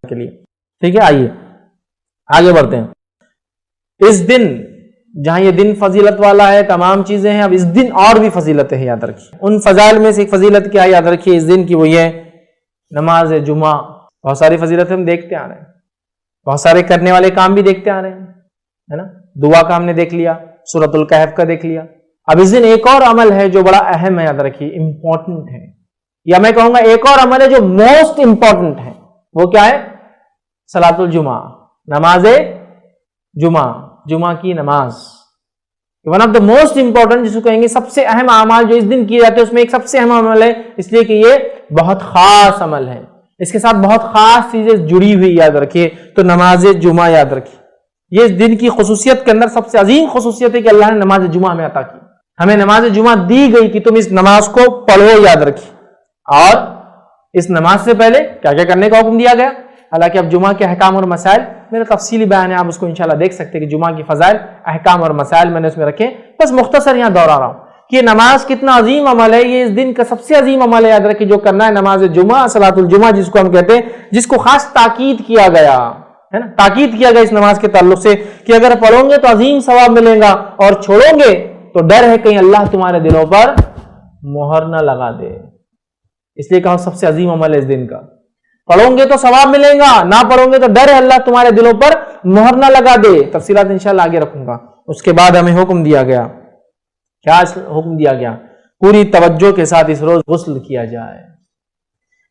کے لیے. ٹھیک ہے, آئیے آگے بڑھتے ہیں. اس دن جہاں یہ دن فضیلت والا ہے, تمام چیزیں ہیں, اب اس دن اور بھی فضیلتیں ہیں, یاد رکھیے. ان فضائل میں سے ایک فضیلت کیا ہے یاد رکھیے اس دن کی, وہ یہ نماز جمعہ. بہت ساری فضیلتیں ہم دیکھتے آ رہے ہیں, بہت سارے کرنے والے کام بھی دیکھتے آ رہے ہیں, ہے نا. دعا کا ہم نے دیکھ لیا, سورۃ الکہف کا دیکھ لیا. اب اس دن ایک اور عمل ہے جو بڑا اہم ہے, یاد رکھیے, امپورٹنٹ ہے, یا میں کہوں گا ایک اور عمل ہے جو موسٹ امپورٹنٹ ہے. وہ کیا ہے؟ صلاۃ الجمعہ, نماز جمعہ, جمعہ کی نماز. One of the most important, جس کو کہیں گے سب سے اہم اعمال جو اس دن کیے جاتے ہیں, اس میں ایک سب سے اہم عمل ہے, اس لیے کہ یہ بہت خاص عمل ہے, اس کے ساتھ بہت خاص چیزیں جڑی ہوئی, یاد رکھیے. تو نماز جمعہ یاد رکھیے, یہ اس دن کی خصوصیت کے اندر سب سے عظیم خصوصیت ہے کہ اللہ نے نماز جمعہ ہمیں عطا کی. ہمیں نماز جمعہ دی گئی کہ تم اس نماز کو پڑھو, یاد رکھیے. اور اس نماز سے پہلے کیا کیا کرنے کا حکم دیا گیا. حالانکہ اب جمعہ کے احکام اور مسائل میرا تفصیلی بیان ہے, آپ اس کو انشاءاللہ دیکھ سکتے ہیں کہ جمعہ کی فضائل, احکام اور مسائل میں نے اس میں رکھے. بس مختصر یہاں دہرا رہا ہوں کہ یہ نماز کتنا عظیم عمل ہے, یہ اس دن کا سب سے عظیم عمل ہے, یاد رکھیے, جو کرنا ہے نماز جمعہ, صلاۃ الجمعہ جس کو ہم کہتے ہیں, جس کو خاص تاکید کیا گیا ہے نا, تاکید کیا گیا اس نماز کے تعلق سے کہ اگر پڑھو گے تو عظیم ثواب ملے گا, اور چھوڑو گے تو ڈر ہے کہیں اللہ تمہارے دلوں پر مہر نہ لگا دے. اس لیے کہا سب سے عظیم عمل ہے اس دن کا. پڑھو گے تو ثواب ملے گا, نہ پڑھو گے تو ڈر ہے اللہ تمہارے دلوں پر مہر نہ لگا دے. تفصیلات انشاءاللہ آگے رکھوں گا. اس کے بعد ہمیں حکم دیا گیا, کیا حکم دیا گیا؟ پوری توجہ کے ساتھ اس روز غسل کیا جائے.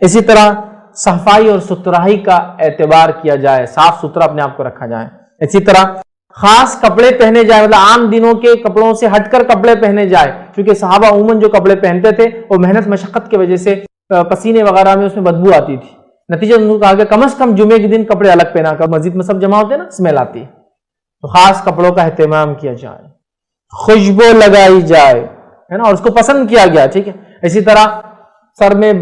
اسی طرح صفائی اور ستھرائی کا اعتبار کیا جائے, صاف ستھرا اپنے آپ کو رکھا جائے. اسی طرح خاص کپڑے پہنے جائے, مطلب عام دنوں کے کپڑوں سے ہٹ کر کپڑے پہنے جائے, کیونکہ صحابہ عموماً جو کپڑے پہنتے تھے وہ محنت مشقت کی وجہ سے پسینے وغیرہ میں اس میں بدبو آتی تھی. نتیجہ انہوں نے کہا کہ کم از کم جمعے کے دن کپڑے الگ پہنا کر, مسجد میں سب جمع ہوتے ہیں نا, اسمیل آتی ہے. تو خاص کپڑوں کا اہتمام کیا جائے, خوشبو لگائی جائے, ہے نا, اور اس کو پسند کیا گیا. ٹھیک ہے. اسی طرح سر میں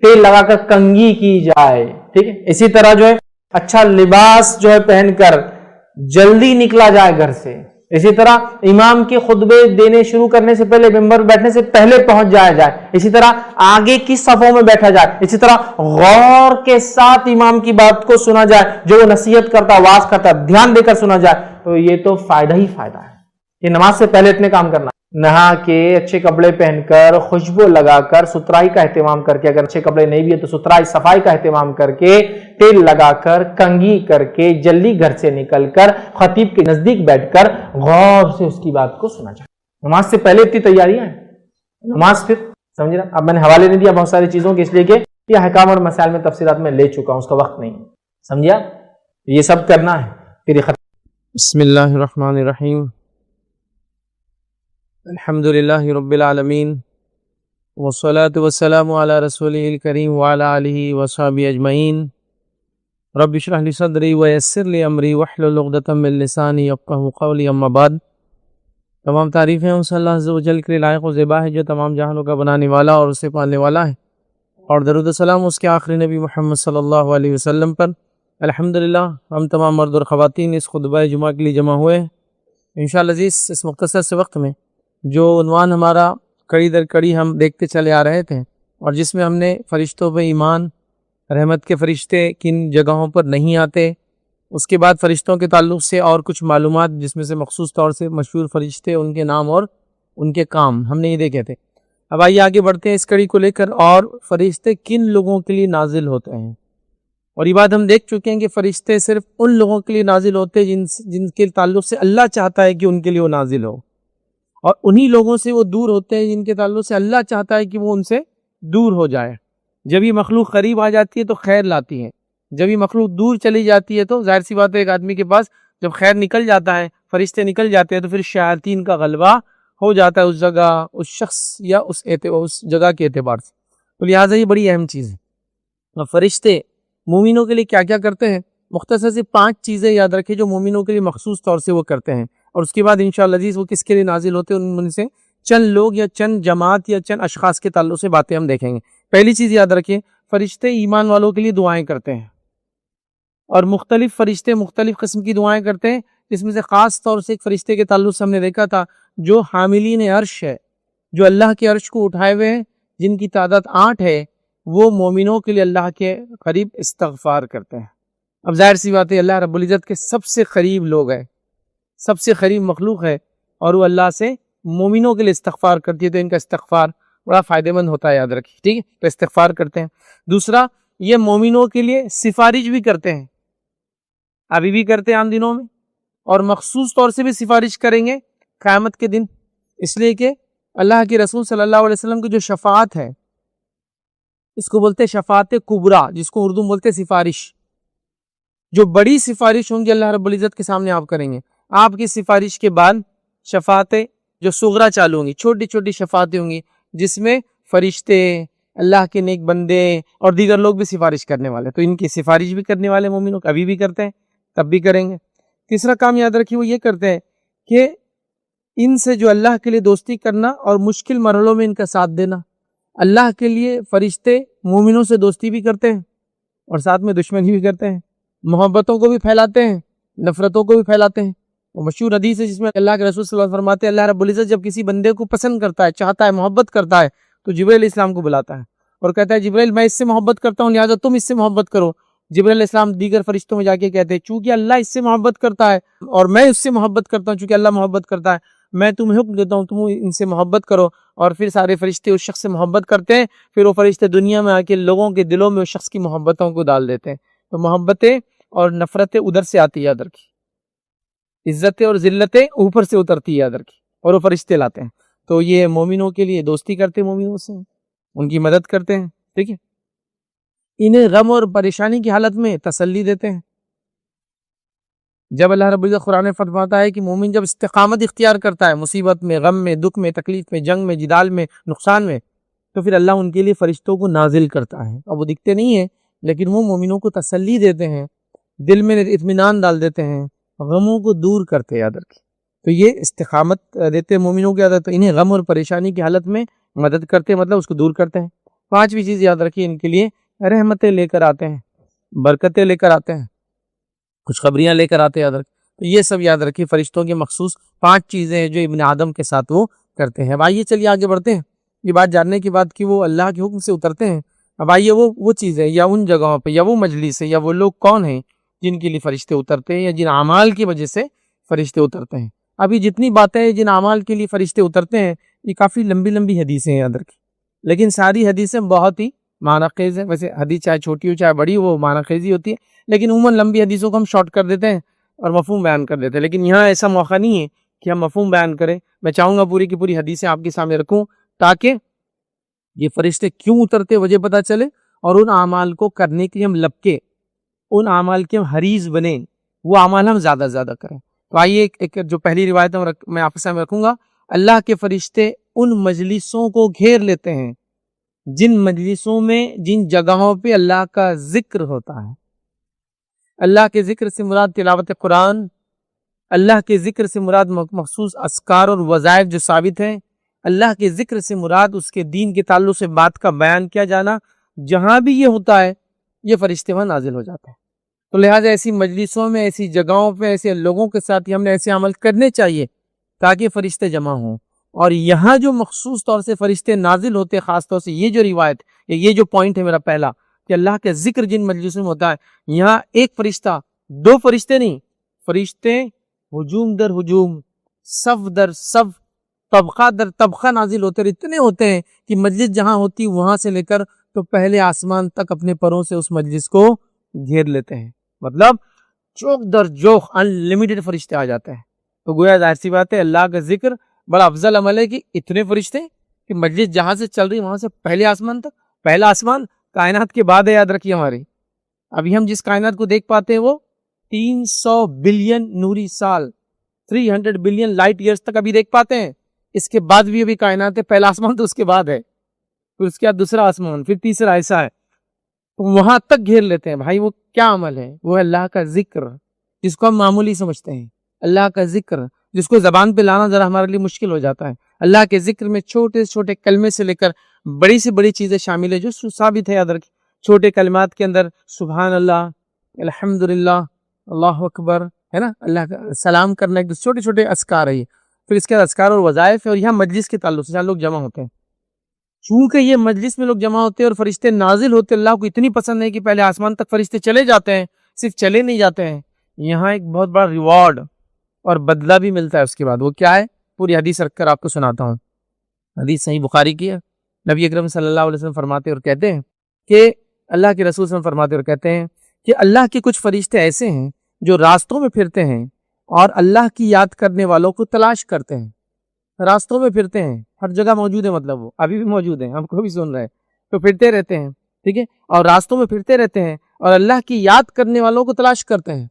تیل لگا کر کنگھی کی جائے. ٹھیک ہے. اسی طرح جو ہے اچھا لباس جو ہے پہن کر جلدی نکلا جائے گھر سے. اسی طرح امام کے خطبے دینے شروع کرنے سے پہلے, ممبر بیٹھنے سے پہلے پہنچ جایا جائے. اسی طرح آگے کی صفوں میں بیٹھا جائے. اسی طرح غور کے ساتھ امام کی بات کو سنا جائے, جو وہ نصیحت کرتا, واز کرتا, دھیان دے کر سنا جائے. تو یہ تو فائدہ ہی فائدہ ہے. یہ نماز سے پہلے اتنے کام کرنا, نہا کے اچھے کپڑے پہن کر, خوشبو لگا کر, ستھرائی کا اہتمام کر کے, اگر اچھے کپڑے نہیں بھی ہے تو ستھرائی صفائی کا اہتمام کر کے, تیل لگا کر, کنگھی کر کے, جلدی گھر سے نکل کر خطیب کے نزدیک بیٹھ کر غور سے اس کی بات کو سنا جائے. نماز سے پہلے اتنی تیاریاں ہیں, نماز پھر سمجھ رہا. اب میں نے حوالے نہیں دیا بہت ساری چیزوں کے, اس لیے کہ یہ احکام اور مسائل میں تفصیلات میں لے چکا ہوں, اس کا وقت نہیں. سمجھا؟ یہ سب کرنا ہے. پھر بسم اللہ الرحمن الرحیم. الحمد للہ رب العالمین, والصلاة والسلام علی رسولہ الکریم وعلی آلہ وصحبہ اجمعین. رب اشرح لی صدری ویسر لی امری واحلل عقدۃ من لسانی یفقہوا قولی. اما بعد, تمام تعریفیں ان سے اللہ عز و جل کے لیے لائق و زیبا ہے جو تمام جہانوں کا بنانے والا اور اسے پالنے والا ہے, اور درود و سلام اس کے آخری نبی محمد صلی اللہ علیہ وسلم پر. الحمدللہ ہم تمام مرد اور خواتین اس خطبہ جمعہ کے لیے جمع ہوئے ہیں. انشاءاللہ عزیز, اس مختصر سے وقت میں جو عنوان ہمارا کڑی در کڑی ہم دیکھتے چلے آ رہے تھے, اور جس میں ہم نے فرشتوں پہ ایمان, رحمت کے فرشتے کن جگہوں پر نہیں آتے, اس کے بعد فرشتوں کے تعلق سے اور کچھ معلومات جس میں سے مخصوص طور سے مشہور فرشتے, ان کے نام اور ان کے کام ہم نے یہ دیکھے تھے. اب آئیے آگے بڑھتے ہیں اس کڑی کو لے کر, اور فرشتے کن لوگوں کے لیے نازل ہوتے ہیں. اور یہ بات ہم دیکھ چکے ہیں کہ فرشتے صرف ان لوگوں کے لیے نازل ہوتے ہیں جن کے تعلق سے اللہ چاہتا ہے کہ ان کے لیے وہ نازل ہو, اور انہی لوگوں سے وہ دور ہوتے ہیں جن کے تعلق سے اللہ چاہتا ہے کہ وہ ان سے دور ہو جائے. جب یہ مخلوق قریب آ جاتی ہے تو خیر لاتی ہے, جب یہ مخلوق دور چلی جاتی ہے تو ظاہر سی بات ہے ایک آدمی کے پاس جب خیر نکل جاتا ہے, فرشتے نکل جاتے ہیں, تو پھر شیاطین کا غلبہ ہو جاتا ہے اس جگہ, اس شخص یا اس جگہ کے اعتبار سے. تو لہٰذا یہ بڑی اہم چیز ہے. اور فرشتے مومنوں کے لیے کیا کیا کرتے ہیں, مختصر سے 5 چیزیں یاد رکھیں جو مومنوں کے لیے مخصوص طور سے وہ کرتے ہیں, اور اس کے بعد انشاءاللہ عزیز وہ کس کے لیے نازل ہوتے ہیں ان میں سے چند لوگ یا چند جماعت یا چند اشخاص کے تعلق سے باتیں ہم دیکھیں گے. پہلی چیز یاد رکھیں, فرشتے ایمان والوں کے لیے دعائیں کرتے ہیں, اور مختلف فرشتے مختلف قسم کی دعائیں کرتے ہیں, جس میں سے خاص طور سے ایک فرشتے کے تعلق سے ہم نے دیکھا تھا جو حاملین عرش ہے, جو اللہ کے عرش کو اٹھائے ہوئے ہیں, جن کی تعداد 8 ہے, وہ مومنوں کے لیے اللہ کے قریب استغفار کرتے ہیں. اب ظاہر سی بات ہے اللہ رب العزت کے سب سے قریب لوگ ہیں، سب سے قریب مخلوق ہے، اور وہ اللہ سے مومنوں کے لیے استغفار کرتی ہے، تو ان کا استغفار بڑا فائدہ مند ہوتا ہے، یاد رکھیے، ٹھیک ہے؟ تو استغفار کرتے ہیں۔ دوسرا، یہ مومنوں کے لیے سفارش بھی کرتے ہیں، ابھی بھی کرتے ہیں عام دنوں میں، اور مخصوص طور سے بھی سفارش کریں گے قیامت کے دن، اس لیے کہ اللہ کے رسول صلی اللہ علیہ وسلم کی جو شفاعت ہے، اس کو بولتے ہیں شفاعت کبریٰ، جس کو اردو میں بولتے ہیں سفارش۔ جو بڑی سفارش ہوں گی اللہ رب العزت کے سامنے آپ کریں گے، آپ کی سفارش کے بعد شفاعتیں جو صغریٰ چالو ہوں گی، چھوٹی چھوٹی شفاعتیں ہوں گی، جس میں فرشتے، اللہ کے نیک بندے اور دیگر لوگ بھی سفارش کرنے والے، تو ان کی سفارش بھی کرنے والے مومنوں ابھی بھی کرتے ہیں، تب بھی کریں گے۔ تیسرا کام یاد رکھیے، وہ یہ کرتے ہیں کہ ان سے جو اللہ کے لیے دوستی کرنا اور مشکل مرحلوں میں ان کا ساتھ دینا۔ اللہ کے لیے فرشتے مومنوں سے دوستی بھی کرتے ہیں اور ساتھ میں دشمنی بھی کرتے ہیں، محبتوں کو بھی پھیلاتے ہیں، نفرتوں کو بھی پھیلاتے ہیں۔ وہ مشہور حدیث ہے جس میں اللہ کے رسول صلی اللہ علیہ وسلم فرماتے ہیں، اللہ رب العزت جب کسی بندے کو پسند کرتا ہے، چاہتا ہے، محبت کرتا ہے، تو جبرائیل علیہ السلام کو بلاتا ہے اور کہتا ہے جبرائیل میں اس سے محبت کرتا ہوں، لہٰذا تم اس سے محبت کرو۔ جبرائیل علیہ السلام دیگر فرشتوں میں جا کے کہتے ہیں چونکہ اللہ اس سے محبت کرتا ہے اور میں اس سے محبت کرتا ہوں، چونکہ اللہ محبت کرتا ہے، میں تمہیں حکم دیتا ہوں تم ان سے محبت کرو۔ اور پھر سارے فرشتے اس شخص سے محبت کرتے ہیں، پھر وہ فرشتے دنیا میں آ کے لوگوں کے دلوں میں اس شخص کی محبتوں کو ڈال دیتے ہیں۔ تو محبتیں اور نفرتیں ادھر سے آتی ہے، یاد رکھیے، عزتیں اور ذلتیں اوپر سے اترتی ہے، یاد رکھیے، اور وہ فرشتے لاتے ہیں۔ تو یہ مومنوں کے لیے دوستی کرتے ہیں، مومنوں سے ان کی مدد کرتے ہیں، ٹھیک ہے؟ انہیں غم اور پریشانی کی حالت میں تسلی دیتے ہیں۔ جب اللہ رب العزت قرآن فرماتا ہے کہ مومن جب استقامت اختیار کرتا ہے مصیبت میں، غم میں، دکھ میں، تکلیف میں، جنگ میں، جدال میں، نقصان میں، تو پھر اللہ ان کے لیے فرشتوں کو نازل کرتا ہے۔ اب وہ دکھتے نہیں ہیں لیکن وہ مومنوں کو تسلی دیتے ہیں، دل میں اطمینان ڈال دیتے ہیں، غموں کو دور کرتے ہیں، یاد رکھیں۔ تو یہ استقامت دیتے ہیں مومنوں کی عادت، انہیں غم اور پریشانی کی حالت میں مدد کرتے ہیں، مطلب اس کو دور کرتے ہیں۔ پانچویں چیز یاد رکھیے، ان کے لیے رحمتیں لے کر آتے ہیں، برکتیں لے کر آتے ہیں، خوشخبریاں لے کر آتے ہیں، یاد رکھیں۔ تو یہ سب یاد رکھیے فرشتوں کے مخصوص 5 چیزیں ہیں جو ابن آدم کے ساتھ وہ کرتے ہیں۔ اب آئیے چلیے آگے بڑھتے ہیں، یہ بات جاننے کے بعد کہ وہ اللہ کے حکم سے اترتے ہیں، اب آئیے وہ چیزیں یا ان جگہوں پہ یا وہ مجلس ہے یا وہ لوگ کون ہیں جن کے لیے فرشتے اترتے ہیں یا جن اعمال کی وجہ سے فرشتے اترتے ہیں۔ ابھی جتنی باتیں ہیں جن اعمال کے لیے فرشتے اترتے ہیں، یہ کافی لمبی لمبی حدیثیں ہیں، یاد رکھیں، لیکن ساری حدیثیں بہت ہی معنی خیز ہیں۔ ویسے حدیث چاہے چھوٹی ہو چاہے بڑی، وہ معنی خیزی ہوتی ہے، لیکن عموماً لمبی حدیثوں کو ہم شارٹ کر دیتے ہیں اور مفہوم بیان کر دیتے ہیں، لیکن یہاں ایسا موقع نہیں ہے کہ ہم مفہوم بیان کریں۔ میں چاہوں گا پوری کی پوری حدیثیں آپ کے سامنے رکھوں تاکہ یہ فرشتے کیوں اترتے وجہ پتہ چلے، اور ان اعمال کو کرنے کے لیے ہم لپکے، ان اعمال کے ہم حریص بنیں، وہ اعمال ہم زیادہ سے زیادہ کریں۔ تو آئیے ایک جو پہلی روایت میں آپ کے سامنے رکھوں گا، اللہ کے فرشتے ان مجلسوں کو گھیر لیتے ہیں جن مجلسوں میں، جن جگہوں پہ اللہ کا ذکر ہوتا ہے۔ اللہ کے ذکر سے مراد تلاوت قرآن، اللہ کے ذکر سے مراد مخصوص اذکار اور وظائف جو ثابت ہیں، اللہ کے ذکر سے مراد اس کے دین کے تعلق سے بات کا بیان کیا جانا، جہاں بھی یہ ہوتا ہے یہ فرشتے وہاں نازل ہو جاتے ہیں۔ تو لہٰذا ایسی مجلسوں میں، ایسی جگہوں پہ، ایسے لوگوں کے ساتھ ہم نے ایسے عمل کرنے چاہیے تاکہ فرشتے جمع ہوں۔ اور یہاں جو مخصوص طور سے فرشتے نازل ہوتے، خاص طور سے یہ جو روایت، یہ جو پوائنٹ ہے میرا پہلا، کہ اللہ کا ذکر جن مجلسوں میں ہوتا ہے، یہاں ایک فرشتہ، 2 فرشتے نہیں، فرشتے ہجوم در ہجوم، صف در صف، طبقہ در طبقہ نازل ہوتے، اور اتنے ہوتے ہیں کہ مجلس جہاں ہوتی وہاں سے لے کر تو پہلے آسمان تک اپنے پروں سے اس مجلس کو گھیر لیتے ہیں، مطلب چوک در جوک انلیمیٹڈ فرشتے آ جاتے ہیں۔ تو گویا ظاہر سی بات ہے اللہ کا ذکر بڑا افضل عمل ہے کہ اتنے فرشتے کہ مجلس جہاں سے چل رہی وہاں سے پہلے آسمان تک، پہلا آسمان کائنات کے بعد ہے، یاد رکھیے ہماری۔ ابھی ہم جس کائنات کو دیکھ پاتے ہیں وہ 300 بلین نوری سال، 300 بلین لائٹ ایئرز تک ابھی دیکھ پاتے ہیں۔ اس کے بعد بھی ابھی کائنات ہے، پہلا آسمان تو اس کے بعد ہے، پھر اس کے بعد دوسرا آسمان، پھر تیسرا، ایسا ہے۔ تو وہاں تک گھیر لیتے ہیں۔ بھائی وہ کیا عمل ہے؟ وہ ہے اللہ کا ذکر، جس کو ہم معمولی سمجھتے ہیں، اللہ کا ذکر جس کو زبان پہ لانا ذرا ہمارے لیے مشکل ہو جاتا ہے۔ اللہ کے ذکر میں چھوٹے سے چھوٹے کلمے سے لے کر بڑی سے بڑی چیزیں شامل ہے جو ثابت ہے، یاد رکھیں۔ چھوٹے کلمات کے اندر سبحان اللہ، الحمدللہ، اللہ اکبر، ہے نا، اللہ کا سلام کرنا، ایک چھوٹے چھوٹے اذکار ہے یہ۔ پھر اس کے اذکار اور وظائف ہے، اور یہاں مجلس کے تعلق سے جہاں لوگ جمع ہوتے ہیں، چونکہ یہ مجلس میں لوگ جمع ہوتے ہیں اور فرشتے نازل ہوتے، اللہ کو اتنی پسند ہے کہ پہلے آسمان تک فرشتے چلے جاتے ہیں صرف چلے نہیں جاتے ہیں, یہاں ایک بہت بڑا ریوارڈ اور بدلہ بھی ملتا ہے اس کے بعد. وہ کیا ہے؟ پوری حدیث رکھ کر آپ کو سناتا ہوں. حدیث صحیح بخاری کی ہے. نبی اکرم صلی اللہ علیہ وسلم فرماتے اور کہتے ہیں کہ اللہ کے رسول صلی اللہ علیہ وسلم فرماتے اور کہتے ہیں کہ اللہ کے کچھ فرشتے ایسے ہیں جو راستوں میں پھرتے ہیں اور اللہ کی یاد کرنے والوں کو تلاش کرتے ہیں. راستوں میں پھرتے ہیں, ہر جگہ موجود ہے, مطلب وہ ابھی بھی موجود ہیں, ہم کو بھی سن رہے ہیں, تو پھرتے رہتے ہیں, ٹھیک ہے, اور راستوں میں پھرتے رہتے ہیں اور اللہ کی یاد کرنے والوں کو تلاش کرتے ہیں.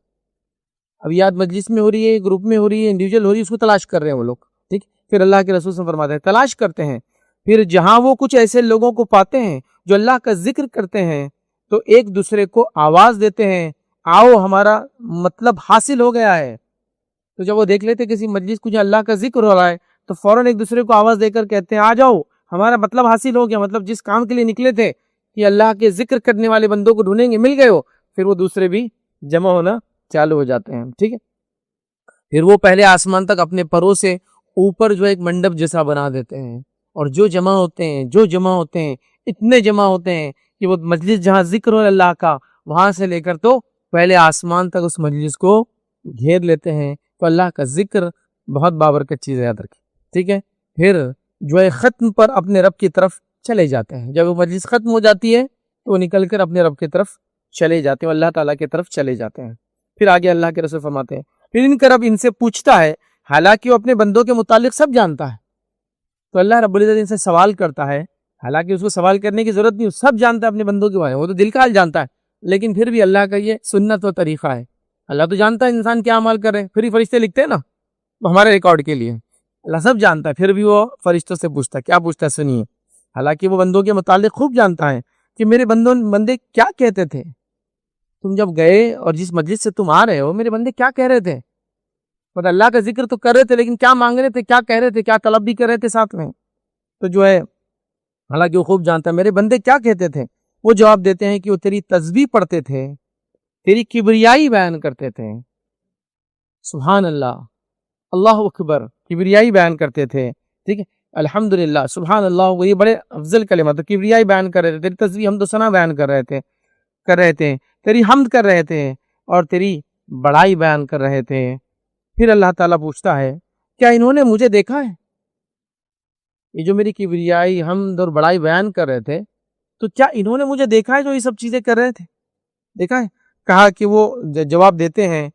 اب یاد مجلس میں ہو رہی ہے, گروپ میں ہو رہی ہے, انڈیویجول ہو رہی ہے, اس کو تلاش کر رہے ہیں وہ لوگ, ٹھیک. پھر اللہ کے رسول صلی اللہ علیہ وسلم فرماتے ہیں تلاش کرتے ہیں. پھر جہاں وہ کچھ ایسے لوگوں کو پاتے ہیں جو اللہ کا ذکر کرتے ہیں تو ایک دوسرے کو آواز دیتے ہیں, آؤ ہمارا مطلب حاصل ہو گیا ہے. تو جب وہ دیکھ لیتے کسی مجلس کو جہاں اللہ کا ذکر ہو رہا ہے تو فوراً ایک دوسرے کو آواز دے کر کہتے ہیں آ جاؤ ہمارا مطلب حاصل ہو گیا, مطلب جس کام کے لیے نکلے تھے کہ اللہ کے ذکر کرنے والے بندوں کو ڈھونڈیں گے, مل گئے ہو. پھر وہ دوسرے بھی جمع ہونا چالو ہو جاتے ہیں, ٹھیک ہے. پھر وہ پہلے آسمان تک اپنے پروں سے اوپر جو ایک منڈپ جیسا بنا دیتے ہیں, اور جو جمع ہوتے ہیں اتنے جمع ہوتے ہیں کہ وہ مجلس جہاں ذکر ہو اللہ کا وہاں سے لے کر تو پہلے آسمان تک اس مجلس کو گھیر لیتے ہیں. تو اللہ کا ذکر بہت بابرکت چیز ہے, یاد رکھیں, ٹھیک ہے. پھر جو ہے ختم پر اپنے رب کی طرف چلے جاتے ہیں. جب وہ مجلس ختم ہو جاتی ہے تو وہ نکل کر اپنے رب کی طرف چلے جاتے ہیں, اللہ تعالیٰ کی طرف چلے جاتے ہیں. پھر آگے اللہ کے رسول فرماتے ہیں پھر ان کا رب ان سے پوچھتا ہے, حالانکہ وہ اپنے بندوں کے متعلق سب جانتا ہے. تو اللہ رب العزت ان سے سوال کرتا ہے, حالانکہ اس کو سوال کرنے کی ضرورت نہیں, سب جانتا ہے اپنے بندوں کے بارے میں, وہ تو دل کا حال جانتا ہے, لیکن پھر بھی اللہ کا یہ سنت و طریقہ ہے. اللہ تو جانتا ہے انسان کیا عمل کر رہے ہیں, پھر ہی فرشتے لکھتے ہیں نا ہمارے ریکارڈ کے لیے. اللہ سب جانتا ہے, پھر بھی وہ فرشتوں سے پوچھتا ہے. کیا پوچھتا ہے سنیے. حالانکہ وہ بندوں کے متعلق خوب جانتا ہے کہ میرے بندے کیا کہتے تھے, تم جب گئے اور جس مجلس سے تم آ رہے ہو میرے بندے کیا کہہ رہے تھے. مطلب اللہ کا ذکر تو کر رہے تھے لیکن کیا مانگ رہے تھے, کیا کہہ رہے تھے, کیا طلب بھی کر رہے تھے ساتھ میں. تو جو ہے حالانکہ وہ خوب جانتا ہے میرے بندے کیا کہتے تھے. وہ جواب دیتے ہیں کہ وہ تیری تسبیح پڑھتے تھے, تیری کبریائی بیان کرتے تھے. سبحان اللہ, اللہ اکبر, کبریائی بیان کرتے تھے, ٹھیک ہے. الحمدللہ, سبحان اللہ, یہ بڑے افضل کلمہ. تو کبریائی بیان کر رہے تھے, تیری تسبیح حمد و ثنا بیان کر رہے تھے, تیری حمد کر رہے تھے اور تیری بڑائی بیان کر رہے تھے. پھر اللہ تعالیٰ پوچھتا ہے کیا انہوں نے مجھے دیکھا ہے؟ یہ جو میری کبریائی حمد اور بڑائی بیان کر رہے تھے تو کیا انہوں نے مجھے دیکھا ہے جو یہ سب چیزیں کر رہے تھے؟ دیکھا ہے. کہا کہ وہ جواب دیتے ہیں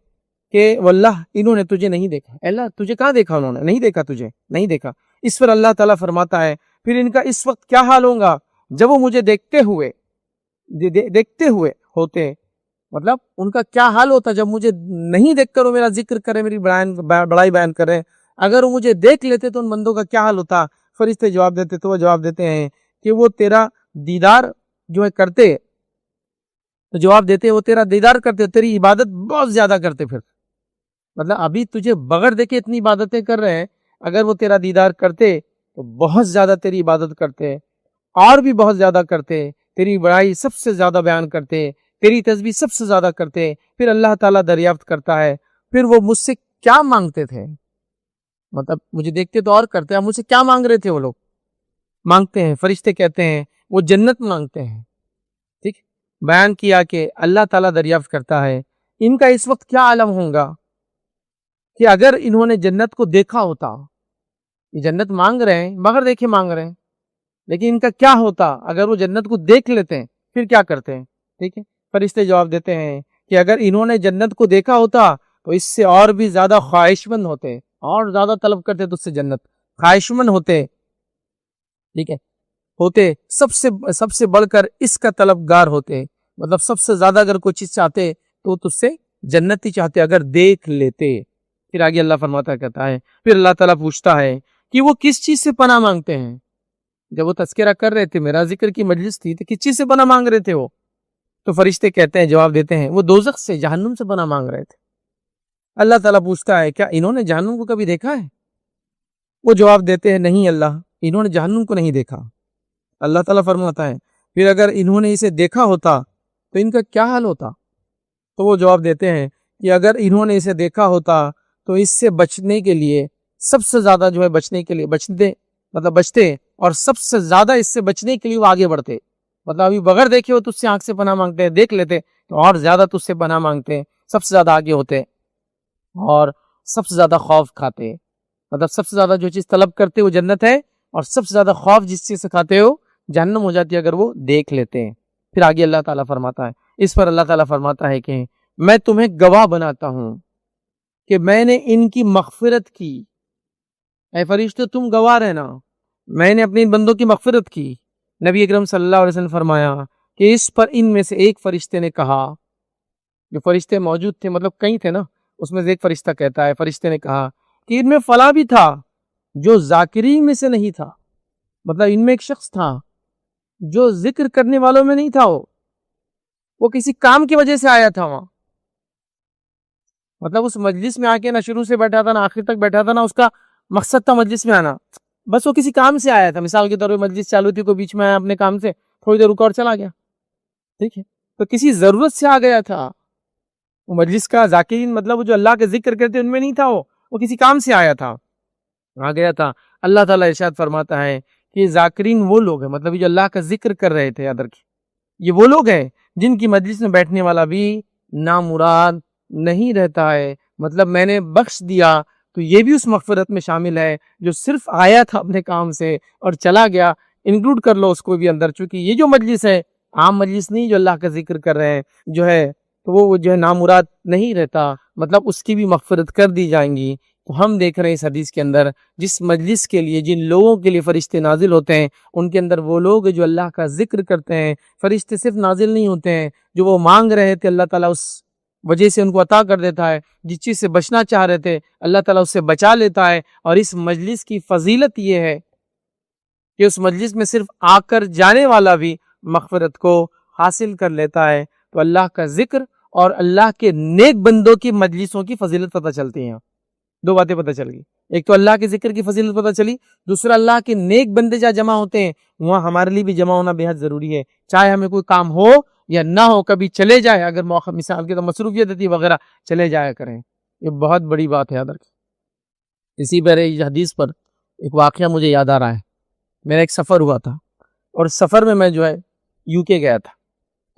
کہ واللہ انہوں نے تجھے نہیں دیکھا. اللہ تجھے کہاں دیکھا, انہوں نے نہیں دیکھا, تجھے نہیں دیکھا. اس پر اللہ تعالیٰ فرماتا ہے پھر ان کا اس وقت کیا حال ہوگا جب وہ مجھے دیکھتے ہوئے ہوتے, مطلب ان کا کیا حال ہوتا جب مجھے نہیں دیکھ کر وہ میرا ذکر کرے, میری بڑائی بیان کرے. اگر وہ مجھے دیکھ لیتے تو ان بندوں کا کیا حال ہوتا. فرشتے جواب دیتے تو وہ جواب دیتے ہیں کہ وہ تیرا دیدار جو ہے کرتے, تو جواب دیتے وہ تیرا دیدار کرتے, تیری عبادت بہت زیادہ کرتے. پھر مطلب ابھی تجھے بغیر دیکھے اتنی عبادتیں کر رہے ہیں, اگر وہ تیرا دیدار کرتے تو بہت زیادہ تیری عبادت کرتے, اور بھی بہت زیادہ کرتے, تیری بڑائی سب سے زیادہ بیان کرتے, تیری تسبیح سب سے زیادہ کرتے. پھر اللہ تعالیٰ دریافت کرتا ہے پھر وہ مجھ سے کیا مانگتے تھے. مطلب مجھے دیکھتے تو اور کرتے, اب مجھ سے کیا مانگ رہے تھے. وہ لوگ مانگتے ہیں, فرشتے کہتے ہیں وہ جنت مانگتے ہیں. ٹھیک, بیان کیا کہ اللہ تعالیٰ دریافت کرتا ہے ان کا اس وقت کیا عالم ہوگا کہ اگر انہوں نے جنت کو دیکھا ہوتا. یہ جنت مانگ رہے ہیں, بغیر دیکھے مانگ رہے ہیں, لیکن ان کا کیا ہوتا اگر وہ جنت کو دیکھ لیتے ہیں, پھر کیا کرتے ہیں. ٹھیک ہے, فرشتے جواب دیتے ہیں کہ اگر انہوں نے جنت کو دیکھا ہوتا تو اس سے اور بھی زیادہ خواہش مند ہوتے, اور زیادہ طلب کرتے تو اس سے جنت, خواہش مند ہوتے. ٹھیک ہے, ہوتے سب سے بڑھ کر اس کا طلبگار ہوتے. مطلب سب سے زیادہ اگر کوئی چیز چاہتے تو تجھ سے جنت ہی چاہتے اگر دیکھ لیتے. پھر آگے اللہ فرماتا کہتا ہے پھر اللہ تعالیٰ پوچھتا ہے کہ وہ کس چیز سے پناہ مانگتے ہیں. جب وہ تذکرہ کر رہے تھے, میرا ذکر کی مجلس تھی, تو کس چیز سے پناہ مانگ رہے تھے وہ؟ تو فرشتے کہتے ہیں, جواب دیتے ہیں وہ دوزخ سے, جہنم سے پناہ مانگ رہے تھے. اللہ تعالیٰ پوچھتا ہے کیا انہوں نے جہنم کو کبھی دیکھا ہے؟ وہ جواب دیتے ہیں نہیں اللہ, انہوں نے جہنم کو نہیں دیکھا. اللہ تعالیٰ فرماتا ہے پھر اگر انہوں نے اسے دیکھا ہوتا تو ان کا کیا حال ہوتا. تو وہ جواب دیتے ہیں کہ اگر انہوں نے اسے دیکھا ہوتا تو اس سے بچنے کے لیے سب سے زیادہ جو ہے بچتے, اور سب سے زیادہ اس سے بچنے کے لیے وہ آگے بڑھتے. مطلب ابھی بغیر دیکھے وہ تجھ سے آنکھ سے پناہ مانگتے ہیں، دیکھ لیتے تو اور زیادہ تجھ سے پناہ مانگتے ہیں، سب سے زیادہ آگے ہوتے اور سب سے زیادہ خوف کھاتے. مطلب سب سے زیادہ جو چیز طلب کرتے وہ جنت ہے، اور سب سے زیادہ خوف جس چیز سے کھاتے ہو جہنم ہو جاتی ہے اگر وہ دیکھ لیتے ہیں. پھر آگے اللہ تعالیٰ فرماتا ہے، اس پر اللہ تعالیٰ فرماتا ہے کہ میں تمہیں گواہ بناتا ہوں کہ میں نے ان کی مغفرت کی. اے فرشتے تم گواہ رہنا، میں نے اپنے بندوں کی مغفرت کی. نبی اکرم صلی اللہ علیہ وسلم فرمایا کہ اس پر ان میں سے ایک فرشتے نے کہا، جو فرشتے موجود تھے مطلب کئی تھے نا، اس میں سے ایک فرشتہ کہتا ہے، فرشتے نے کہا کہ ان میں فلاں بھی تھا جو ذاکرین میں سے نہیں تھا. مطلب ان میں ایک شخص تھا جو ذکر کرنے والوں میں نہیں تھا، وہ کسی کام کی وجہ سے آیا تھا وہاں. مطلب اس مجلس میں آ کے نہ شروع سے بیٹھا تھا نہ آخر تک بیٹھا تھا، نہ اس کا مقصد تھا مجلس میں آنا، بس وہ کسی کام سے آیا تھا. مثال کے طور پہ مجلس چالو تھی، کوئی بیچ میں آیا اپنے کام سے، تھوڑی دیر رکا اور چلا گیا. ٹھیک ہے، تو کسی ضرورت سے آ گیا تھا. وہ مجلس کا ذاکرین مطلب وہ جو اللہ کا ذکر کرتے ان میں نہیں تھا، وہ کسی کام سے آیا تھا، آ گیا تھا. اللہ تعالیٰ ارشاد فرماتا ہے کہ ذاکرین وہ لوگ ہیں، مطلب جو اللہ کا ذکر کر رہے تھے، یاد رکھیں یہ وہ لوگ ہیں جن کی مجلس میں بیٹھنے والا بھی نامراد نہیں رہتا ہے. مطلب میں نے بخش دیا تو یہ بھی اس مغفرت میں شامل ہے جو صرف آیا تھا اپنے کام سے اور چلا گیا، انکلوڈ کر لو اس کو بھی اندر. چونکہ یہ جو مجلس ہے عام مجلس نہیں، جو اللہ کا ذکر کر رہے ہیں جو ہے تو وہ جو ہے نامراد نہیں رہتا، مطلب اس کی بھی مغفرت کر دی جائیں گی. تو ہم دیکھ رہے ہیں اس حدیث کے اندر جس مجلس کے لیے جن لوگوں کے لیے فرشتے نازل ہوتے ہیں ان کے اندر وہ لوگ جو اللہ کا ذکر کرتے ہیں. فرشتے صرف نازل نہیں ہوتے ہیں، جو وہ مانگ رہے تھے اللہ تعالیٰ اس وجہ سے ان کو عطا کر دیتا ہے. جس چیز سے بچنا چاہ رہے تھے اللہ تعالیٰ اس سے بچا لیتا ہے. اور اس مجلس کی فضیلت یہ ہے کہ اس مجلس میں صرف آ کر جانے والا بھی مغفرت کو حاصل کر لیتا ہے. تو اللہ کا ذکر اور اللہ کے نیک بندوں کی مجلسوں کی فضیلت پتہ چلتی ہیں. دو باتیں پتہ چل گئی، ایک تو اللہ کے ذکر کی فضیلت پتہ چلی، دوسرا اللہ کے نیک بندے جہاں جمع ہوتے ہیں وہاں ہمارے لیے بھی جمع ہونا بے حد ضروری ہے. چاہے ہمیں کوئی کام ہو یا نہ ہو، کبھی چلے جائے اگر موقع مثال کے تو مصروفیت ہوتی وغیرہ، چلے جایا کریں. یہ بہت بڑی بات ہے یاد رکھیں. اسی پر حدیث پر ایک واقعہ مجھے یاد آ رہا ہے. میرا ایک سفر ہوا تھا اور سفر میں جو ہے یو کے گیا تھا.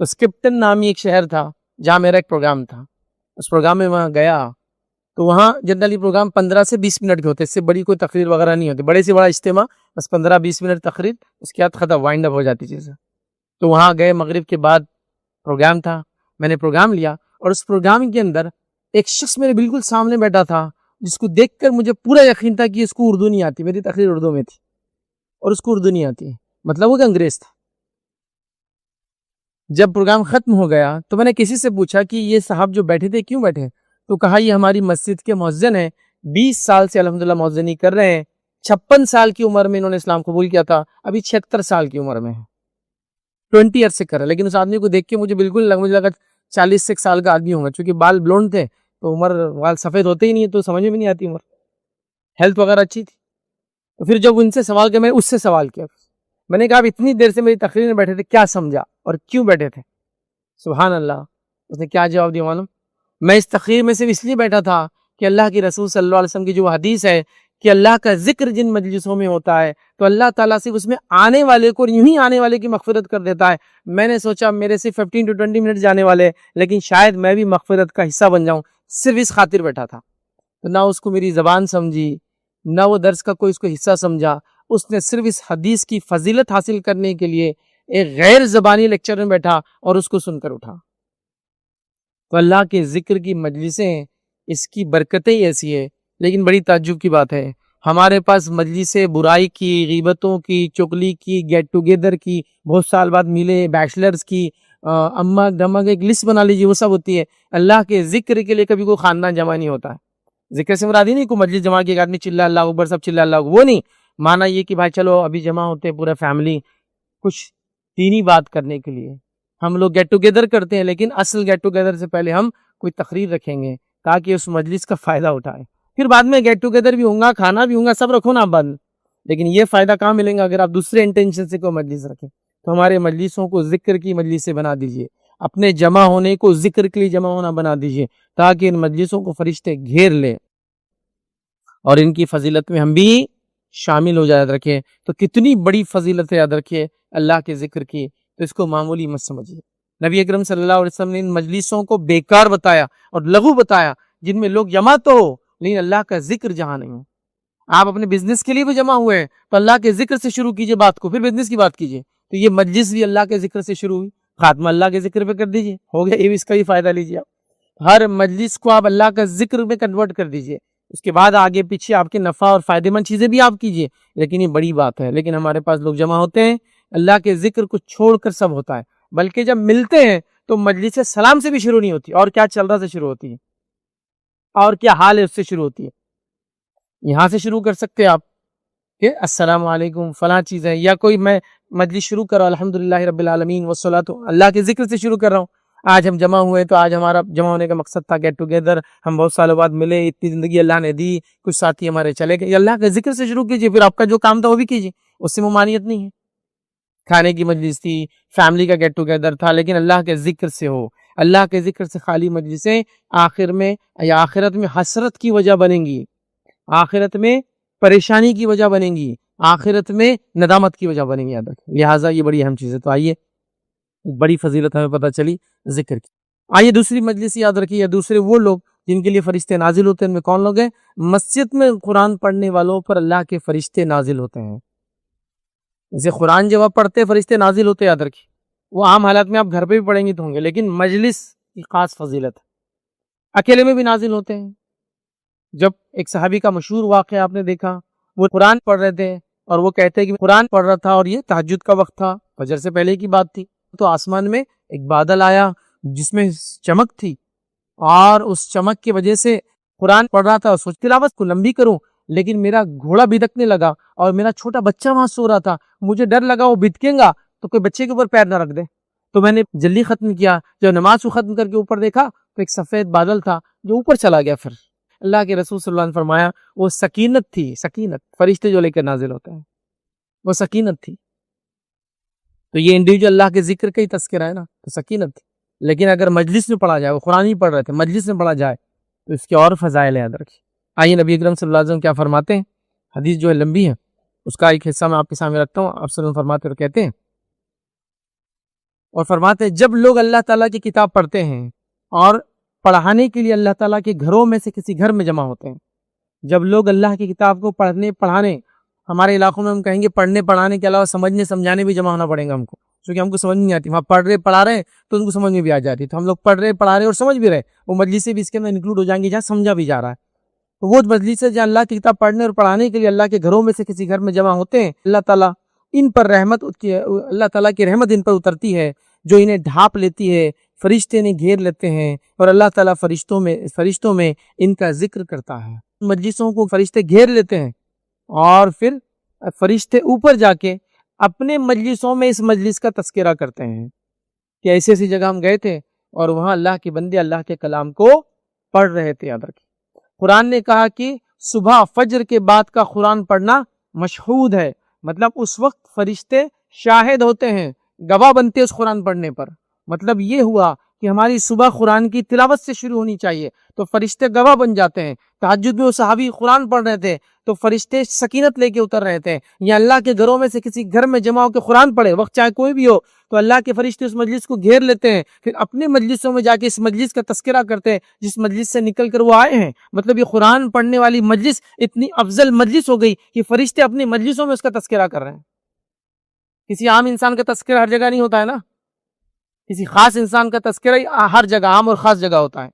تو اسکپٹن نامی ایک شہر تھا جہاں میرا ایک پروگرام تھا. اس پروگرام میں وہاں گیا تو وہاں جنرلی پروگرام 15 سے 20 منٹ کے ہوتے، اس سے بڑی کوئی تقریر وغیرہ نہیں ہوتی. بڑے سے بڑا اجتماع بس 15-20 منٹ تقریر، اس کے بعد ختم، وائنڈ اپ ہو جاتی چیزیں. تو وہاں گئے، مغرب کے بعد پروگرام تھا، میں نے پروگرام لیا اور اس پروگرام کے اندر ایک شخص میرے بالکل سامنے بیٹھا تھا جس کو دیکھ کر مجھے پورا یقین تھا کہ اس کو اردو نہیں آتی. میری تقریر اردو میں تھی اور اس کو اردو نہیں آتی، مطلب وہ کہ انگریز تھا. جب پروگرام ختم ہو گیا تو میں نے کسی سے پوچھا کہ یہ صاحب جو بیٹھے تھے کیوں بیٹھے؟ تو کہا یہ ہماری مسجد کے مؤذن ہیں، 20 سال سے الحمدللہ مؤذنی کر رہے ہیں. 56 سال کی عمر میں انہوں نے اسلام قبول کیا تھا، ابھی 76 سال کی عمر میں ہے، 20 ایئرس سے کر رہے. لیکن اس آدمی کو دیکھ کے مجھے بالکل مجھے لگا 40 سال کا آدمی ہوگا، چونکہ بال بلونڈ تھے تو عمر بال سفید ہوتے ہی نہیں تو سمجھ میں نہیں آتی عمر. ہیلتھ وغیرہ اچھی تھی. تو پھر جب ان سے سوال کیا، میں نے اس سے سوال کیا، میں نے کہا آپ اتنی دیر سے میری تقریر میں بیٹھے تھے، کیا سمجھا اور کیوں بیٹھے تھے؟ سبحان اللہ. اس نے کیا جواب دیا معلوم؟ میں اس تقریر میں صرف اس لیے بیٹھا تھا کہ اللہ کی رسول صلی اللہ علیہ وسلم کی جو حدیث ہے کہ اللہ کا ذکر جن مجلسوں میں ہوتا ہے تو اللہ تعالیٰ صرف اس میں آنے والے کو، یوں ہی آنے والے کی مغفرت کر دیتا ہے. میں نے سوچا میرے صرف 15 to 20 منٹ جانے والے، لیکن شاید میں بھی مغفرت کا حصہ بن جاؤں، صرف اس خاطر بیٹھا تھا. تو نہ اس کو میری زبان سمجھی، نہ وہ درس کا کوئی اس کو حصہ سمجھا. اس نے صرف اس حدیث کی فضیلت حاصل کرنے کے لیے ایک غیر زبانی لیکچر میں بیٹھا اور اس کو سن کر اٹھا. تو اللہ کے ذکر کی مجلسیں، اس کی برکتیں ایسی ہے. لیکن بڑی تعجب کی بات ہے، ہمارے پاس مجلسیں برائی کی، غیبتوں کی، چغلی کی، گیٹ ٹوگیدر کی، بہت سال بعد ملے، بیچلرز کی، اما دماغ ایک لسٹ بنا لیجیے، وہ سب ہوتی ہے. اللہ کے ذکر کے لیے کبھی کوئی خاندان جمع نہیں ہوتا ہے. ذکر سے مراد ہی نہیں کوئی مجلس جمع کی ایک آدمی چلا اللہ اکبر سب چلا اللہ اکبر، وہ نہیں. مانا یہ کہ بھائی چلو ابھی جمع ہوتے ہیں پورا فیملی کچھ دینی بات کرنے کے لیے، ہم لوگ گیٹ ٹوگیدر کرتے ہیں، لیکن اصل گیٹ ٹوگیدر سے پہلے ہم کوئی تقریر رکھیں گے تاکہ اس مجلس کا فائدہ اٹھائے. پھر بعد میں گیٹ ٹوگیدر بھی ہوگا، کھانا بھی ہوگا، سب رکھو نا بند. لیکن یہ فائدہ کہاں ملیں گا اگر آپ دوسرے انٹینشن سے کوئی مجلس رکھیں. تو ہمارے مجلسوں کو ذکر کی مجلس سے بنا دیجئے، اپنے جمع ہونے کو ذکر کے لیے جمع ہونا بنا دیجئے تاکہ ان مجلسوں کو فرشتے گھیر لیں اور ان کی فضیلت میں ہم بھی شامل ہو جائے. یاد رکھیں تو کتنی بڑی فضیلت ہے، یاد رکھیے اللہ کے ذکر کی. تو تو اس کو معمولی مت سمجھیے۔ نبی اکرم صلی اللہ علیہ وسلم نے ان مجلسوں کو بیکار بتایا اور لغو بتایا جن میں لوگ جمع تو ہو لیکن اللہ کا ذکر جہاں نہیں ہو۔ آپ اپنے بزنس کے لیے بھی جمع ہوئے ہیں تو اللہ کے ذکر سے شروع کیجئے بات کو، پھر بزنس کی بات کیجئے۔ تو یہ مجلس بھی اللہ کے ذکر سے شروع ہوئی، خاتمہ اللہ کے ذکر پہ کر دیجئے، ہو گیا، یہ بھی اس کا بھی فائدہ لیجئے آپ۔ ہر مجلس کو آپ اللہ کا ذکر میں کنورٹ کر دیجئے، اس کے بعد آگے پیچھے آپ کے نفع اور فائدہ مند چیزیں بھی آپ کیجئے، لیکن یہ بڑی بات ہے۔ لیکن ہمارے پاس لوگ جمع ہوتے ہیں، اللہ کے ذکر کو چھوڑ کر سب ہوتا ہے، بلکہ جب ملتے ہیں تو مجلس سلام سے بھی شروع نہیں ہوتی، اور کیا چل رہا سے شروع ہوتی ہے، اور کیا حال ہے اس سے شروع ہوتی ہے۔ یہاں سے شروع کر سکتے ہیں آپ کہ السلام علیکم فلاں چیز ہے، یا کوئی میں مجلس شروع کر رہا ہوں الحمدللہ رب العالمین والصلاۃ، اللہ کے ذکر سے شروع کر رہا ہوں۔ آج ہم جمع ہوئے تو آج ہمارا جمع ہونے کا مقصد تھا گیٹ ٹوگیدر، ہم بہت سالوں بعد ملے، اتنی زندگی اللہ نے دی، کچھ ساتھی ہمارے چلے گئے، اللہ کے ذکر سے شروع کیجیے، پھر آپ کا جو کام تھا وہ بھی کیجیے، اس سے ممانعت نہیں ہے۔ کھانے کی مجلس تھی، فیملی کا گیٹ ٹوگیدر تھا، لیکن اللہ کے ذکر سے ہو۔ اللہ کے ذکر سے خالی مجلسیں آخر میں یا آخرت میں حسرت کی وجہ بنیں گی، آخرت میں پریشانی کی وجہ بنیں گی، آخرت میں ندامت کی وجہ بنیں گی، یاد رکھیں۔ لہٰذا یہ بڑی اہم چیز ہے۔ تو آئیے، بڑی فضیلت ہمیں پتہ چلی ذکر کی۔ آئیے دوسری مجلس یاد رکھیے، دوسرے وہ لوگ جن کے لیے فرشتے نازل ہوتے ہیں، ان میں کون لوگ ہیں؟ مسجد میں قرآن پڑھنے والوں پر اللہ کے فرشتے نازل ہوتے ہیں۔ جیسے قرآن جب آپ پڑھتے فرشتے نازل ہوتے، یاد رکھیے، وہ عام حالات میں آپ گھر پہ بھی پڑھیں گے تو ہوں گے، لیکن مجلس کی خاص فضیلت ہے۔ اکیلے میں بھی نازل ہوتے ہیں۔ جب ایک صحابی کا مشہور واقعہ آپ نے دیکھا، وہ قرآن پڑھ رہے تھے اور وہ کہتے ہیں کہ قرآن پڑھ رہا تھا اور یہ تہجد کا وقت تھا، فجر سے پہلے کی بات تھی، تو آسمان میں ایک بادل آیا جس میں چمک تھی، اور اس چمک کی وجہ سے قرآن پڑھ رہا تھا، سوچ تلاوت کو لمبی کروں، لیکن میرا گھوڑا بھدکنے لگا اور میرا چھوٹا بچہ وہاں سو رہا تھا، مجھے ڈر لگا وہ بھدکیں گا تو کوئی بچے کے اوپر پیر نہ رکھ دے، تو میں نے جلدی ختم کیا۔ جب نماز کو ختم کر کے اوپر دیکھا تو ایک سفید بادل تھا جو اوپر چلا گیا۔ پھر اللہ کے رسول صلی اللہ علیہ وسلم نے فرمایا وہ سکینت تھی، سکینت، فرشتے جو لے کر نازل ہوتے ہیں، وہ سکینت تھی۔ تو یہ انڈیویجول اللہ کے ذکر کا ہی تذکرہ ہے نا، تو سکینت تھی۔ لیکن اگر مجلس میں پڑھا جائے، وہ قرآن ہی پڑھ رہے تھے، مجلس میں پڑھا جائے تو اس کے اور فضائل یاد رکھیے۔ آئیے نبی اکرم صلی اللہ علیہ وسلم کیا فرماتے ہیں، حدیث جو ہے لمبی ہے، اس کا ایک حصہ میں آپ کے سامنے رکھتا ہوں۔ آپ صلی اللہ علیہ وسلم فرماتے اور کہتے ہیں، اور فرماتے ہیں جب لوگ اللہ تعالیٰ کی کتاب پڑھتے ہیں اور پڑھانے کے لیے اللہ تعالیٰ کے گھروں میں سے کسی گھر میں جمع ہوتے ہیں، جب لوگ اللہ کی کتاب کو پڑھانے، ہمارے علاقوں میں ہم کہیں گے پڑھنے پڑھانے کے علاوہ سمجھنے سمجھانے بھی جمع ہونا پڑے گا ہم کو، کیونکہ ہم کو سمجھ نہیں آتی، وہاں پڑھ رہے پڑھا رہے ہیں تو ان کو سمجھ میں بھی آ جاتی، تو ہم لوگ پڑھ رہے پڑھا رہے اور سمجھ بھی رہے، وہ مجلسیں بھی اس کے اندر انکلوڈ ہو جائیں گی جہاں سمجھا بھی جا رہا ہے۔ تو وہ مجلس ہے جہاں اللہ کی کتاب پڑھنے اور پڑھانے کے لیے اللہ کے گھروں میں سے کسی گھر میں جمع ہوتے ہیں، اللہ تعالیٰ ان پر اللہ تعالیٰ کی رحمت ان پر اترتی ہے جو انہیں ڈھانپ لیتی ہے، فرشتے انہیں گھیر لیتے ہیں، اور اللہ تعالیٰ فرشتوں میں ان کا ذکر کرتا ہے۔ مجلسوں کو فرشتے گھیر لیتے ہیں اور پھر فرشتے اوپر جا کے اپنے مجلسوں میں اس مجلس کا تذکرہ کرتے ہیں کہ ایسی ایسی جگہ ہم گئے تھے اور وہاں اللہ کے بندے اللہ کے کلام کو پڑھ رہے تھے۔ یاد رکھیں، قرآن نے کہا کہ صبح فجر کے بعد کا قرآن پڑھنا مشہود ہے، مطلب اس وقت فرشتے شاہد ہوتے ہیں، گواہ بنتے اس قرآن پڑھنے پر۔ مطلب یہ ہوا کہ ہماری صبح قرآن کی تلاوت سے شروع ہونی چاہیے تو فرشتے گواہ بن جاتے ہیں۔ تہجد میں وہ صحابی قرآن پڑھ رہے تھے تو فرشتے سکینت لے کے اتر رہے تھے، یا اللہ کے گھروں میں سے کسی گھر میں جمع ہو کے قرآن پڑھے، وقت چاہے کوئی بھی ہو، تو اللہ کے فرشتے اس مجلس کو گھیر لیتے ہیں، پھر اپنے مجلسوں میں جا کے اس مجلس کا تذکرہ کرتے ہیں جس مجلس سے نکل کر وہ آئے ہیں۔ مطلب یہ قرآن پڑھنے والی مجلس اتنی افضل مجلس ہو گئی کہ فرشتے اپنی مجلسوں میں اس کا تذکرہ کر رہے ہیں۔ کسی عام انسان کا تذکرہ ہر جگہ نہیں ہوتا ہے نا، کسی خاص انسان کا تذکرہ ہر جگہ، عام اور خاص جگہ ہوتا ہے۔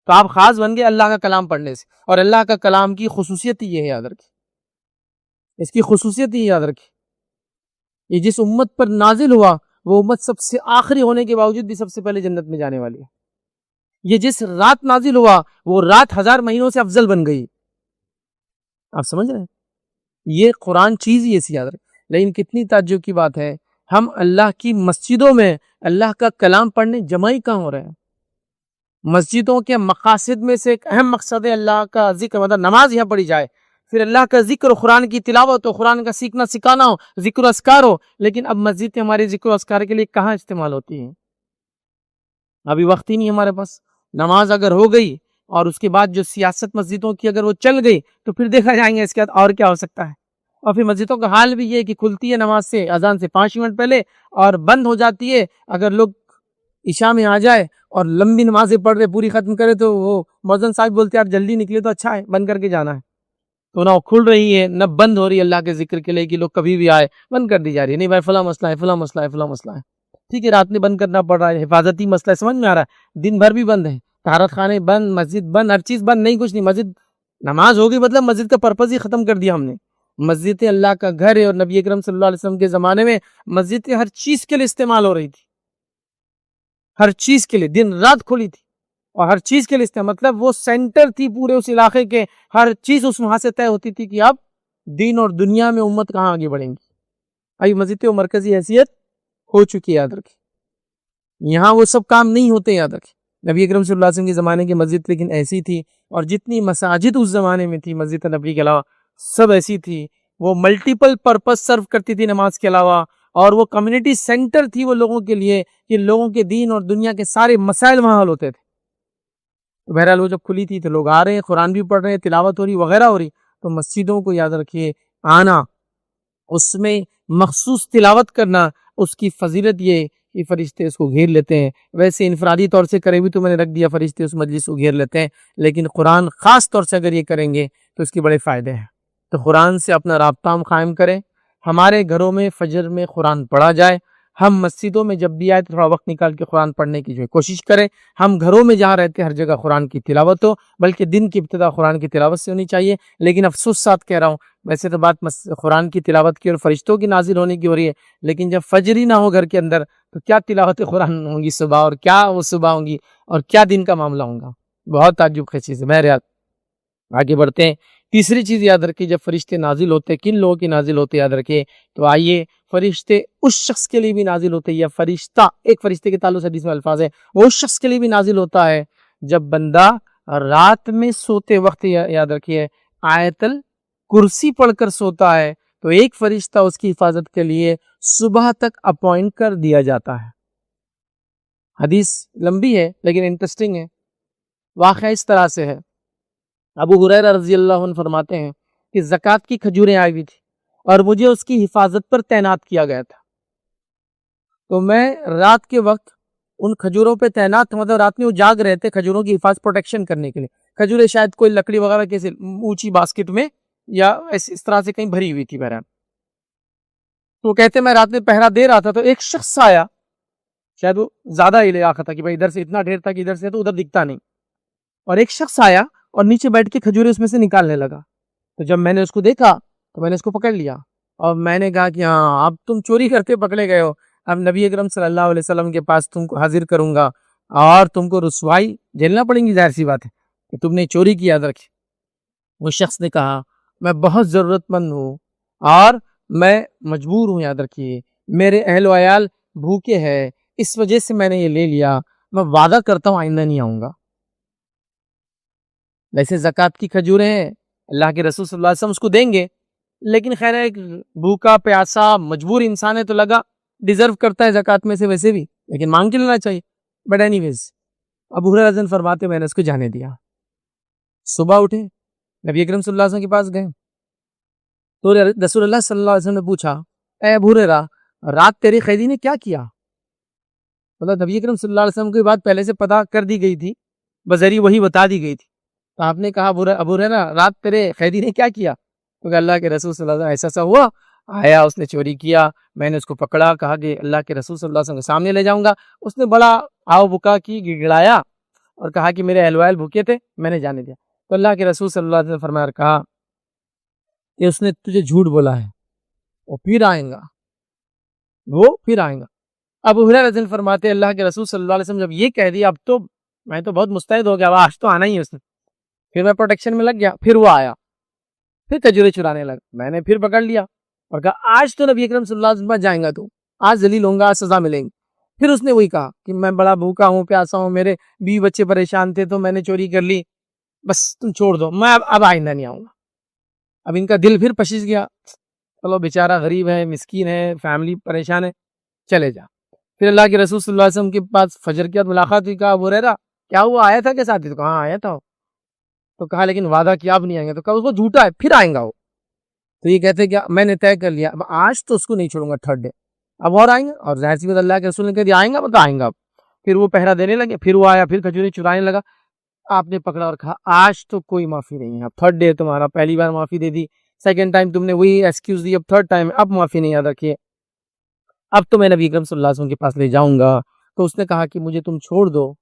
تو آپ خاص بن گئے اللہ کا کلام پڑھنے سے، اور اللہ کا کلام کی خصوصیت ہی یہ ہے، یاد رکھیں، اس کی خصوصیت ہی یاد رکھیں، یہ جس امت پر نازل ہوا وہ امت سب سے آخری ہونے کے باوجود بھی سب سے پہلے جنت میں جانے والی ہے۔ یہ جس رات نازل ہوا وہ رات 1000 مہینوں سے افضل بن گئی۔ آپ سمجھ رہے ہیں، یہ قرآن چیز ہی ایسی، یاد رکھیں۔ لیکن کتنی تعجب کی بات ہے، ہم اللہ کی مسجدوں میں اللہ کا کلام پڑھنے جمع ہی کہاں ہو رہے ہیں۔ مسجدوں کے مقاصد میں سے ایک اہم مقصد ہے اللہ کا ذکر، مطلب نماز یہاں پڑھی جائے، پھر اللہ کا ذکر، قرآن کی تلاوت ہو، قرآن کا سیکھنا سکھانا ہو، ذکر و اذکار ہو۔ لیکن اب مسجد ہماری ذکر و اذکار کے لیے کہاں استعمال ہوتی ہیں؟ ابھی وقت ہی نہیں ہمارے پاس۔ نماز اگر ہو گئی اور اس کے بعد جو سیاست مسجدوں کی اگر وہ چل گئی تو پھر دیکھا جائیں گے اس کے بعد اور کیا ہو سکتا ہے۔ اور پھر مسجدوں کا حال بھی یہ ہے کہ کھلتی ہے نماز سے اذان سے 5 منٹ پہلے اور بند ہو جاتی ہے. اگر لوگ عشاء میں آ جائے اور لمبی نمازیں پڑھ رہے پوری ختم کرے تو وہ مؤذن صاحب بولتے ہیں یار جلدی نکلے تو اچھا ہے, بند کر کے جانا ہے. تو نہ وہ کھل رہی ہے نہ بند ہو رہی ہے اللہ کے ذکر کے لیے کہ لوگ کبھی بھی آئے, بند کر دی جا رہی ہے. نہیں بھائی فلاں مسئلہ ہے, فلاں مسئلہ ہے, فلاں مسئلہ ہے, ٹھیک ہے رات میں بند کرنا پڑ رہا ہے, حفاظتی مسئلہ ہے, سمجھ میں آ رہا ہے. دن بھر بھی بند ہے, طہارت خانے بند, مسجد بند, ہر چیز بند, نہیں کچھ نہیں. مسجد نماز ہوگی مطلب مسجد کا پرپز ہی ختم کر دیا ہم نے. مسجد اللہ کا گھر ہے, اور نبی اکرم صلی اللہ علیہ وسلم کے زمانے میں مسجد ہر چیز کے لیے استعمال ہو رہی تھی, ہر چیز کے لیے دن رات کھلی تھی اور ہر چیز کے لیے استعمال, مطلب وہ سینٹر تھی پورے اس علاقے کے, ہر چیز اس وہاں سے طے ہوتی تھی کہ اب دین اور دنیا میں امت کہاں آگے بڑھیں گی. ابھی مسجد و مرکزی حیثیت ہو چکی ہے, یاد رکھیں. یہاں وہ سب کام نہیں ہوتے, یاد رکھیں. نبی اکرم صلی اللہ علیہ وسلم کے زمانے کی مسجد لیکن ایسی تھی, اور جتنی مساجد اس زمانے میں تھی مسجد نبی کے علاوہ سب ایسی تھی. وہ ملٹیپل پرپز سرو کرتی تھی نماز کے علاوہ, اور وہ کمیونٹی سینٹر تھی وہ لوگوں کے لیے کہ لوگوں کے دین اور دنیا کے سارے مسائل وہاں حل ہوتے تھے. بہرحال وہ جب کھلی تھی تو لوگ آ رہے ہیں, قرآن بھی پڑھ رہے ہیں, تلاوت ہو رہی وغیرہ ہو رہی. تو مسجدوں کو یاد رکھیے آنا, اس میں مخصوص تلاوت کرنا, اس کی فضیلت یہ کہ فرشتے اس کو گھیر لیتے ہیں. ویسے انفرادی طور سے کرے بھی تو میں نے رکھ دیا, فرشتے اس مجلس کو گھیر لیتے ہیں, لیکن قرآن خاص طور سے اگر یہ کریں گے تو اس کے بڑے فائدے ہیں. تو قرآن سے اپنا رابطہ ہم قائم کریں, ہمارے گھروں میں فجر میں قرآن پڑھا جائے, ہم مسجدوں میں جب بھی آئے تو تھوڑا وقت نکال کے قرآن پڑھنے کی جو ہے کوشش کریں. ہم گھروں میں جہاں رہتے ہر جگہ قرآن کی تلاوت ہو, بلکہ دن کی ابتدا قرآن کی تلاوت سے ہونی چاہیے. لیکن افسوس ساتھ کہہ رہا ہوں, ویسے تو بات قرآن کی تلاوت کی اور فرشتوں کی نازل ہونے کی ہو رہی ہے, لیکن جب فجر ہی نہ ہو گھر کے اندر تو کیا تلاوت قرآن ہوں گی صبح, اور کیا وہ صبح ہوں گی, اور کیا دن کا معاملہ ہوگا. بہت تعجب خیز چیز ہے. بہرحال آگے بڑھتے ہیں. تیسری چیز یاد رکھیے, جب فرشتے نازل ہوتے کن لوگوں کی نازل ہوتے یاد رکھیے. تو آئیے, فرشتے اس شخص کے لیے بھی نازل ہوتے, یا فرشتہ ایک فرشتے کے تعلق سے حدیث میں الفاظ ہے, وہ اس شخص کے لیے بھی نازل ہوتا ہے جب بندہ رات میں سوتے وقت یاد رکھیے آیت الکرسی پڑھ کر سوتا ہے, تو ایک فرشتہ اس کی حفاظت کے لیے صبح تک اپوائنٹ کر دیا جاتا ہے. حدیث لمبی ہے لیکن انٹرسٹنگ ہے. واقعہ اس طرح سے ہے, ابو ہریرہ رضی اللہ عنہ فرماتے ہیں کہ زکوٰۃ کی کھجوریں آئی ہوئی تھی اور مجھے اس کی حفاظت پر تعینات کیا گیا تھا. تو میں رات کے وقت ان کھجوروں پہ تعینات تھا, مطلب رات میں وہ جاگ رہے تھے کھجوروں کی حفاظت پروٹیکشن کرنے کے لیے. کھجوریں شاید کوئی لکڑی وغیرہ کیسے اونچی باسکٹ میں یا اس طرح سے کہیں بھری ہوئی تھی بہرحال. تو کہتے میں رات میں پہرا دے رہا تھا, تو ایک شخص آیا, شاید وہ زیادہ ہی لے آخر تھا کہ بھائی ادھر سے اتنا ڈھیر تھا کہ ادھر سے تو ادھر دکھتا نہیں, اور ایک شخص آیا اور نیچے بیٹھ کے کھجوریں اس میں سے نکالنے لگا. تو جب میں نے اس کو دیکھا تو میں نے اس کو پکڑ لیا اور میں نے کہا کہ ہاں اب تم چوری کرتے پکڑے گئے ہو, اب نبی اکرم صلی اللہ علیہ وسلم کے پاس تم کو حاضر کروں گا اور تم کو رسوائی جھیلنا پڑیں گی, ظاہر سی بات ہے کہ تم نے چوری کی. یاد رکھے وہ شخص نے کہا میں بہت ضرورت مند ہوں اور میں مجبور ہوں, یاد رکھیے میرے اہل و عیال بھوکے ہیں, اس وجہ سے میں نے یہ لے لیا, میں وعدہ کرتا ہوں آئندہ نہیں آؤں گا. ویسے زکوٰۃ کی کھجوریں ہیں, اللہ کے رسول صلی اللہ علیہ وسلم اس کو دیں گے, لیکن خیر ایک بھوکا پیاسا مجبور انسان ہے تو لگا ڈیزرو کرتا ہے زکوٰۃ میں سے ویسے بھی, لیکن مانگ کے لینا چاہیے. بٹ اینی ویز ابو ہریرہ رضی اللہ عنہ فرماتے میں نے اس کو جانے دیا. صبح اٹھے نبی اکرم صلی اللہ علیہ وسلم کے پاس گئے, تو رسول اللہ صلی اللہ علیہ وسلم نے پوچھا اے ابو ہریرہ رات تیری قیدی نے کیا کیا؟ مطلب نبی اکرم صلی اللہ علیہ وسلم کی بات پہلے سے پتہ کر دی گئی تھی, بذریعہ وہی بتا دی گئی تھی. تو آپ نے کہا ابو ہریرہ رات تیرے قیدی نے کیا کیا؟ تو کہ اللہ کے رسول صلی اللہ علیہ وسلم ایسا ہوا, آیا اس نے چوری کیا, میں نے اس کو پکڑا, کہا کہ اللہ کے رسول صلی اللہ علیہ وسلم کے سامنے لے جاؤں گا. اس نے بڑا آؤ بکا کی, گڑگڑایا اور کہا کہ میرے اہل وعیال بھوکے تھے, میں نے جانے دیا. تو اللہ کے رسول صلی اللہ علیہ وسلم فرمایا اور کہا کہ اس نے تجھے جھوٹ بولا ہے, وہ پھر آئیں گا, وہ پھر آئیں گا. ابو ہریرہ رضی اللہ عنہ فرماتے اللہ کے رسول صلی اللہ علیہ وسلم جب یہ کہہ دیا, اب تو میں تو بہت مستعد ہو گیا, آج تو آنا ہی ہے اس نے. پھر میں پروٹیکشن میں لگ گیا, پھر وہ آیا, پھر کھجوریں چرانے لگا, میں نے پھر پکڑ لیا اور کہا آج تو نبی اکرم صلی اللہ علیہ وسلم جائیں گا, تو آج ذلیل ہوں گا, آج سزا ملیں گی. پھر اس نے وہی کہا کہ میں بڑا بھوکا ہوں, پیاسا ہوں, میرے بیوی بچے پریشان تھے تو میں نے چوری کر لی, بس تم چھوڑ دو, میں اب آئندہ نہیں آؤں گا. اب ان کا دل پھر پشش گیا, چلو بیچارہ غریب ہے, مسکین ہے, فیملی پریشان ہے, چلے جا. پھر اللہ کے رسول صلی اللہ علیہ وسلم کے پاس فجر کے بعد ملاقات ہوئی, کہا ابو ہریرہ کیا ہوا, آیا تھا کے ساتھ؟ تو کہا آیا تھا. تو کہا لیکن وعدہ کیا اب نہیں آئیں گے. تو کہا اس کو جھوٹا ہے, پھر آئیں گا وہ. تو یہ کہتے ہیں کہ میں نے طے کر لیا اب آج تو اس کو نہیں چھوڑوں گا تھرڈ ڈے، اب اور آئیں گے، اور ظاہر سی بات اللہ کے رسول نے کہہ دیا آئیں گا تو آئیں گا اب. پھر وہ پہرا دینے لگے، پھر وہ آیا، پھر کھجوریں چرانے لگا. آپ نے پکڑا اور کہا آج تو کوئی معافی نہیں ہے، اب تھرڈ ڈے تمہارا، پہلی بار معافی دے دی، سیکنڈ ٹائم تم نے وہی ایکسکیوز دی، اب تھرڈ ٹائم اب معافی نہیں یاد رکھیے، اب تو میں نبی اکرم صلی اللہ علیہ وسلم کے پاس لے جاؤں گا. تو اس نے کہا کہ مجھے تم چھوڑ دو،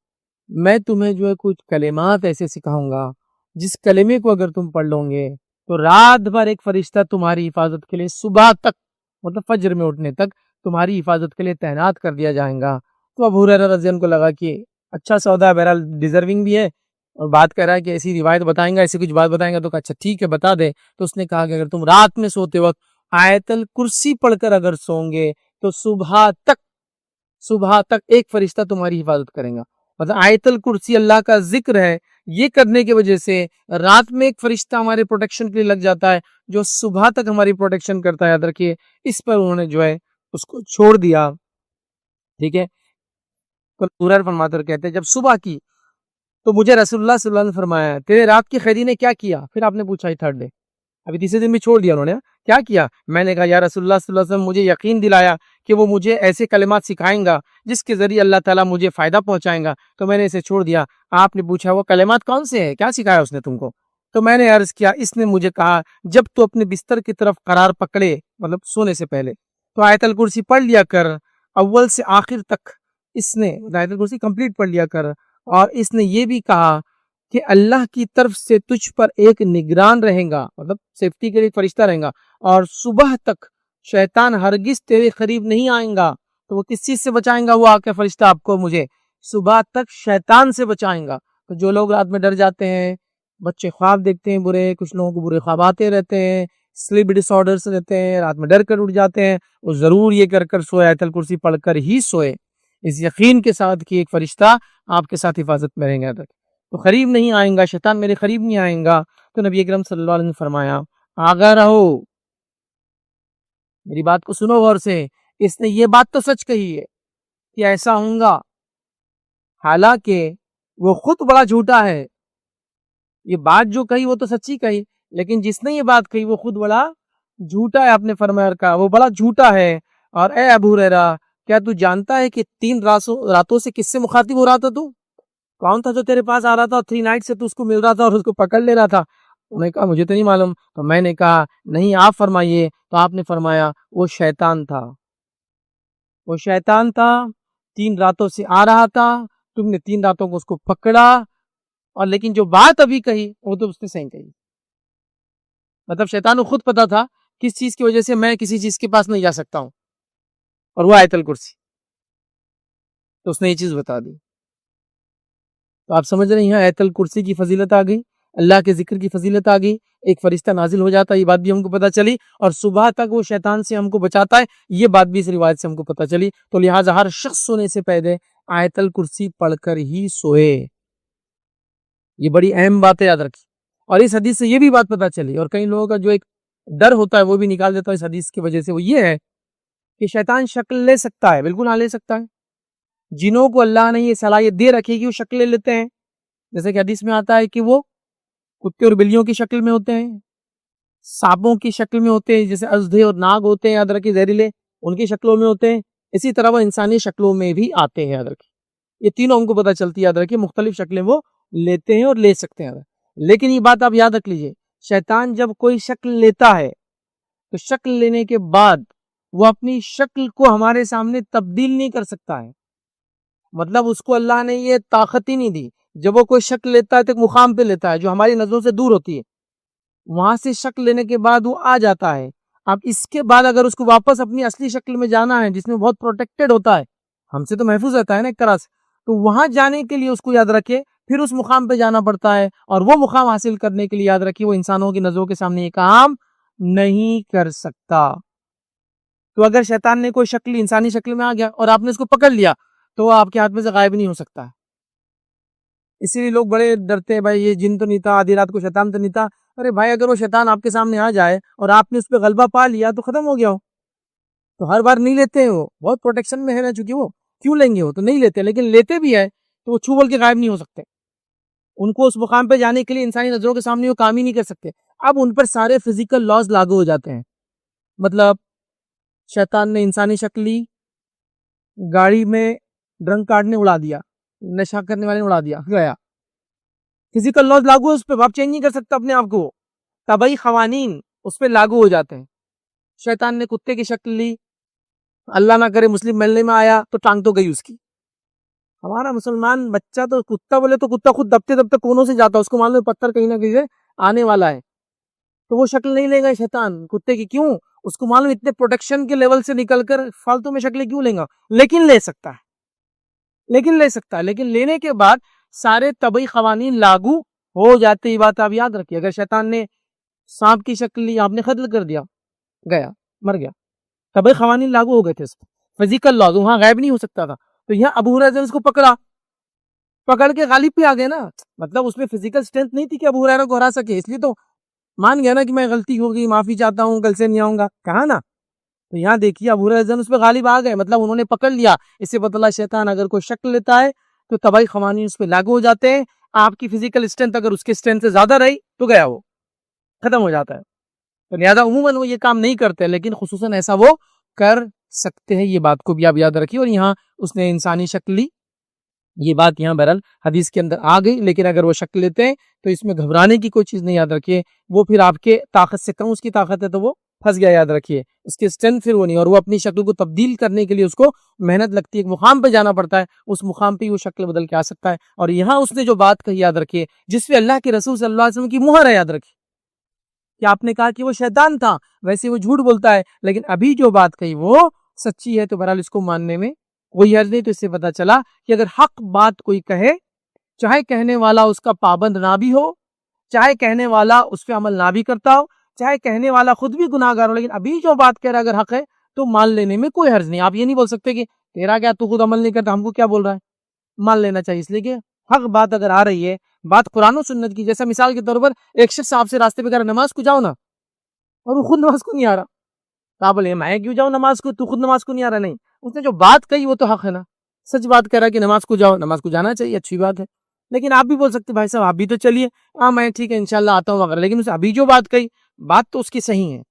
میں تمہیں جو ہے کچھ کلمات ایسے سکھاؤں گا جس کلمے کو اگر تم پڑھ لو گے تو رات بھر ایک فرشتہ تمہاری حفاظت کے لیے صبح تک، مطلب فجر میں اٹھنے تک تمہاری حفاظت کے لیے تعینات کر دیا جائے گا. تو ابو ہریرہ رضی اللہ عنہ کو لگا کہ اچھا سودا ہے، بہرحال ڈیزرونگ بھی ہے، اور بات کر رہا ہے کہ ایسی روایت بتائیں گا، ایسی کچھ بات بتائیں گا. تو کہا اچھا ٹھیک ہے بتا دے. تو اس نے کہا کہ اگر تم رات میں سوتے وقت آیت الکرسی پڑھ کر اگر سوؤں گے تو صبح تک ایک فرشتہ تمہاری حفاظت کرے گا. مطلب آیت الکرسی اللہ کا ذکر ہے، یہ کرنے کی وجہ سے رات میں ایک فرشتہ ہمارے پروٹیکشن کے لیے لگ جاتا ہے جو صبح تک ہماری پروٹیکشن کرتا ہے. یاد رکھیے اس پر انہوں نے جو ہے اس کو چھوڑ دیا. ٹھیک ہے، قرآن فرماتے اور کہتے ہیں جب صبح کی تو مجھے رسول اللہ صلی اللہ علیہ وسلم نے فرمایا تیرے رات کی قیدی نے کیا کیا. پھر آپ نے پوچھا تھرڈ ڈے، ابھی تیسرے دن بھی چھوڑ دیا انہوں نے، کیا کیا؟ میں نے کہا یا رسول اللہ صلی اللہ علیہ وسلم مجھے یقین دلایا کہ وہ مجھے ایسے کلمات سکھائیں گا جس کے ذریعے اللہ تعالیٰ مجھے فائدہ پہنچائیں گا، تو میں نے اسے چھوڑ دیا. آپ نے پوچھا وہ کلمات کون سے ہیں، کیا سکھایا اس نے تم کو؟ تو میں نے عرض کیا اس نے مجھے کہا جب تو اپنے بستر کی طرف قرار پکڑے، مطلب سونے سے پہلے، تو آیت الکرسی پڑھ لیا کر اول سے آخر تک. اس نے آیت الکرسی کمپلیٹ پڑھ لیا کر، اور اس نے یہ بھی کہا کہ اللہ کی طرف سے تجھ پر ایک نگران رہے گا، مطلب سیفٹی کے لیے فرشتہ رہے گا، اور صبح تک شیطان ہرگز تیرے قریب نہیں آئیں گا. تو وہ کس چیز سے بچائیں گا؟ وہ آ کے فرشتہ آپ کو مجھے صبح تک شیطان سے بچائیں گا. تو جو لوگ رات میں ڈر جاتے ہیں، بچے خواب دیکھتے ہیں برے، کچھ لوگوں کو برے خواب آتے رہتے ہیں، سلیپ ڈس آرڈرز رہتے ہیں، رات میں ڈر کر اٹھ جاتے ہیں، وہ ضرور یہ کر سوئے، آیت الکرسی پڑھ کر ہی سوئے، اس یقین کے ساتھ کہ ایک فرشتہ آپ کے ساتھ حفاظت میں رہیں گا، تو قریب نہیں آئیں گا، شیطان میرے قریب نہیں آئیں گا. تو نبی اکرم صلی اللہ علیہ وسلم نے فرمایا آگاہ رہو، میری بات کو سنو غور سے، اس نے یہ بات تو سچ کہی ہے کہ ایسا ہوں گا، حالانکہ وہ خود بڑا جھوٹا ہے. یہ بات جو کہی وہ تو سچی کہی، لیکن جس نے یہ بات کہی وہ خود بڑا جھوٹا ہے. آپ نے فرمایا کہا وہ بڑا جھوٹا ہے. اور اے ابو ہریرہ کیا تو جانتا ہے کہ 3 راتوں سے کس سے مخاطب ہو رہا تھا؟ تو کون تھا جو تیرے پاس آ رہا تھا اور 3 نائٹ سے تو اس کو مل رہا تھا اور اس کو پکڑ لے رہا تھا؟ انہوں نے کہا مجھے تو نہیں معلوم. تو میں نے کہا نہیں آپ فرمائیے. تو آپ نے فرمایا وہ شیطان تھا، وہ شیطان تھا، 3 راتوں سے آ رہا تھا، تم نے 3 راتوں کو اس کو پکڑا، اور لیکن جو بات ابھی کہی وہ تو اس نے صحیح کہی. مطلب شیطان کو خود پتا تھا کس چیز کی وجہ سے میں کسی چیز کے پاس نہیں جا سکتا ہوں، اور وہ آیت الکرسی، تو اس نے یہ چیز بتا دی. تو آپ سمجھ رہے ہیں یہاں آیت الکرسی کی فضیلت آ گئی، اللہ کے ذکر کی فضیلت آ گئی، ایک فرشتہ نازل ہو جاتا ہے، یہ بات بھی ہم کو پتہ چلی، اور صبح تک وہ شیطان سے ہم کو بچاتا ہے، یہ بات بھی اس روایت سے ہم کو پتہ چلی. تو لہٰذا ہر شخص سونے سے پہلے آیت الکرسی پڑھ کر ہی سوئے. یہ بڑی اہم بات ہے، یاد رکھیے. اور اس حدیث سے یہ بھی بات پتہ چلی، اور کئی لوگوں کا جو ایک ڈر ہوتا ہے وہ بھی نکال دیتا ہے اس حدیث کی وجہ سے، وہ یہ ہے کہ شیطان شکل لے سکتا ہے، بالکل ہاں لے سکتا ہے. جنوں کو اللہ نے یہ صلاحیت دے رکھی کہ وہ شکل لے لیتے ہیں، جیسے کہ حدیث میں آتا ہے کہ وہ کتے اور بلیوں کی شکل میں ہوتے ہیں، سانپوں کی شکل میں ہوتے ہیں، جیسے اژدھے اور ناگ ہوتے ہیں، یاد رکھیے زہریلے، ان کی شکلوں میں ہوتے ہیں. اسی طرح وہ انسانی شکلوں میں بھی آتے ہیں، یاد رکھیے. یہ تینوں ہم کو پتہ چلتی ہے، یاد رکھیے مختلف شکلیں وہ لیتے ہیں اور لے سکتے ہیں. لیکن یہ بات آپ یاد رکھ لیجئے، شیطان جب کوئی شکل لیتا ہے تو شکل لینے کے بعد وہ اپنی شکل کو ہمارے سامنے تبدیل نہیں کر سکتا ہے. مطلب اس کو اللہ نے یہ طاقت ہی نہیں دی. جب وہ کوئی شکل لیتا ہے تو ایک مقام پہ لیتا ہے جو ہماری نظروں سے دور ہوتی ہے، وہاں سے شکل لینے کے بعد وہ آ جاتا ہے. اب اس کے بعد اگر اس کو واپس اپنی اصلی شکل میں جانا ہے جس میں بہت پروٹیکٹڈ ہوتا ہے، ہم سے تو محفوظ رہتا ہے نا ایک طرح سے، تو وہاں جانے کے لیے اس کو یاد رکھے پھر اس مقام پہ جانا پڑتا ہے، اور وہ مقام حاصل کرنے کے لیے یاد رکھیے وہ انسانوں کی نظروں کے سامنے یہ کام نہیں کر سکتا. تو اگر شیطان نے کوئی شکل انسانی شکل میں آ گیا اور آپ نے اس کو پکڑ لیا تو وہ آپ کے ہاتھ میں سے غائب نہیں ہو سکتا. اسی لیے لوگ بڑے ڈرتے ہیں، بھائی یہ جن تو نہیں تھا، آدھی رات کو شیطان تو نہیں تھا. ارے بھائی اگر وہ شیطان آپ کے سامنے آ جائے اور آپ نے اس پہ غلبہ پا لیا تو ختم ہو گیا ہو. تو ہر بار نہیں لیتے ہیں، وہ بہت پروٹیکشن میں ہے نا، چونکہ وہ کیوں لیں گے، وہ تو نہیں لیتے، لیکن لیتے بھی ہے تو وہ چھو بول کے غائب نہیں ہو سکتے. ان کو اس مقام پہ جانے کے لیے انسانی نظروں کے سامنے وہ کام ہی نہیں کر سکتے. اب ان پر سارے فزیکل لاز لاگو ہو جاتے ہیں. مطلب شیطان نے انسانی شکل لی, گاڑی میں ڈرنک کارڈ نے اڑا دیا, نشہ کرنے والے نے اڑا دیا, گیا. فزیکل لاز لاگو ہے اس پہ, آپ چینج نہیں کر سکتا اپنے آپ کو. طبعی قوانین اس پہ لاگو ہو جاتے ہیں. شیطان نے کتے کی شکل لی, اللہ نہ کرے مسلم ملنے میں آیا تو ٹانگ تو گئی اس کی. ہمارا مسلمان بچہ تو کتا بولے تو کتا خود دبتے دبتے کونوں سے جاتا, اس کو معلوم ہے پتھر کہیں نہ کہیں سے آنے والا ہے, تو وہ شکل نہیں لے گا شیطان کتے کی. کیوں؟ اس کو معلوم اتنے پروٹیکشن کے لیول سے نکل کر فالتو میں شکلیں کیوں لیں گا. لیکن لے سکتا ہے, لیکن لینے کے بعد سارے طبعی قوانین لاگو ہو جاتے. یہ بات آپ یاد رکھیے. اگر شیطان نے سانپ کی شکل لی, آپ نے قتل کر دیا, گیا, مر گیا. طبعی قوانین لاگو ہو گئے تھے اس پہ, فزیکل لاز, وہاں غائب نہیں ہو سکتا تھا. تو یہاں ابو ہریرہ اس کو پکڑ کے غالب پہ آ گئے نا. مطلب اس میں فزیکل اسٹرینتھ نہیں تھی کہ ابو ہریرہ کو ہرا سکے, اس لیے تو مان گیا نا کہ میں غلطی ہو گئی, معافی چاہتا ہوں, کل سے نہیں آؤں گا, کہا نا. تو یہاں دیکھیے ابو ہریرہ اس پہ غالب آ گئے, مطلب انہوں نے پکڑ لیا. اس سے پتہ چلا شیطان اگر کوئی شکل لیتا ہے تو طبعی قوانین اس پہ لاگو ہو جاتے ہیں. آپ کی فزیکل اسٹرینتھ اگر اس کے اسٹرینتھ سے زیادہ رہی تو گیا, وہ ختم ہو جاتا ہے. تو لہٰذا عموماً وہ یہ کام نہیں کرتے, لیکن خصوصاً ایسا وہ کر سکتے ہیں. یہ بات کو بھی آپ یاد رکھیے. اور یہاں اس نے انسانی شکل لی, یہ بات یہاں بہرحال حدیث کے اندر آ گئی. لیکن اگر وہ شکل لیتے ہیں تو اس میں گھبرانے کی کوئی چیز نہیں, یاد رکھیے. وہ پھر آپ کے طاقت سے کم اس کی طاقت ہے تو وہ پھنس گیا, یاد رکھیے. اس کی اسٹرینتھ پھر وہ نہیں, اور وہ اپنی شکل کو تبدیل کرنے کے لیے اس کو محنت لگتی ہے. ایک مقام پہ جانا پڑتا ہے, اس مقام پہ وہ شکل بدل کے آ سکتا ہے. اور یہاں اس نے جو بات کہی, یاد رکھیے, جس پہ اللہ کے رسول صلی اللہ علیہ وسلم کی مہر ہے, یاد رکھیے کہ آپ نے کہا کہ وہ شیطان تھا, ویسے وہ جھوٹ بولتا ہے, لیکن ابھی جو بات کہی وہ سچی ہے. تو بہرحال اس کو ماننے میں کوئی حرج نہیں. تو اس سے پتا چلا کہ اگر حق بات کوئی کہے, چاہے کہنے والا اس کا پابند نہ بھی ہو, چاہے کہنے والا اس پہ عمل نہ بھی کرتا ہو, چاہے کہنے والا خود بھی گناہ گار ہو, لیکن ابھی جو بات کہہ رہا ہے اگر حق ہے تو مان لینے میں کوئی حرج نہیں. آپ یہ نہیں بول سکتے کہ تیرا کیا, تو خود عمل نہیں کرتا, ہم کو کیا بول رہا ہے, مان لینا چاہیے. اس لیے کہ حق بات اگر آ رہی ہے, بات قرآن و سنت کی, جیسا مثال کے طور پر ایک شخص آپ سے راستے پہ کہہ رہا نماز کو جاؤ نا, اور وہ خود نماز کو نہیں آ رہا, تو آپ بولے میں کیوں جاؤں نماز کو, تو خود نماز کو نہیں آ رہا. نہیں, اس نے جو بات کہی وہ تو حق ہے نا, سچ بات کہہ رہا ہے کہ نماز کو جاؤ, نماز کو جانا چاہیے, اچھی بات ہے. لیکن آپ بھی بول سکتے بھائی صاحب آپ بھی تو چلیے, ہاں میں ٹھیک ہے انشاءاللہ آتا ہوں وغیرہ, لیکن ابھی جو بات کہی بات تو اس کی صحیح ہے,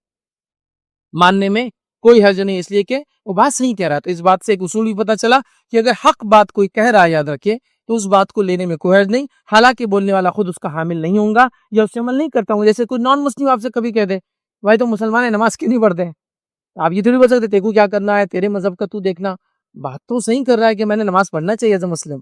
ماننے میں کوئی حرج نہیں, اس لیے کہ وہ بات صحیح کہہ رہا ہے. تو اس بات سے ایک اصول بھی پتا چلا کہ اگر حق بات کوئی کہہ رہا ہے, یاد رکھیے, تو اس بات کو لینے میں کوئی حرج نہیں, حالانکہ بولنے والا خود اس کا حامل نہیں ہوگا یا اس سے عمل نہیں کرتا ہوں. جیسے کوئی نان مسلم آپ سے کبھی کہہ دے بھائی تو مسلمان ہے, نماز کیوں نہیں پڑھتے ہیں, آپ یہ تھوڑی بول سکتے تیرے کو کیا کرنا ہے, تیرے مذہب کا تو دیکھنا. بات تو صحیح کر رہا ہے کہ میں نے نماز پڑھنا چاہیے ایز اے مسلم,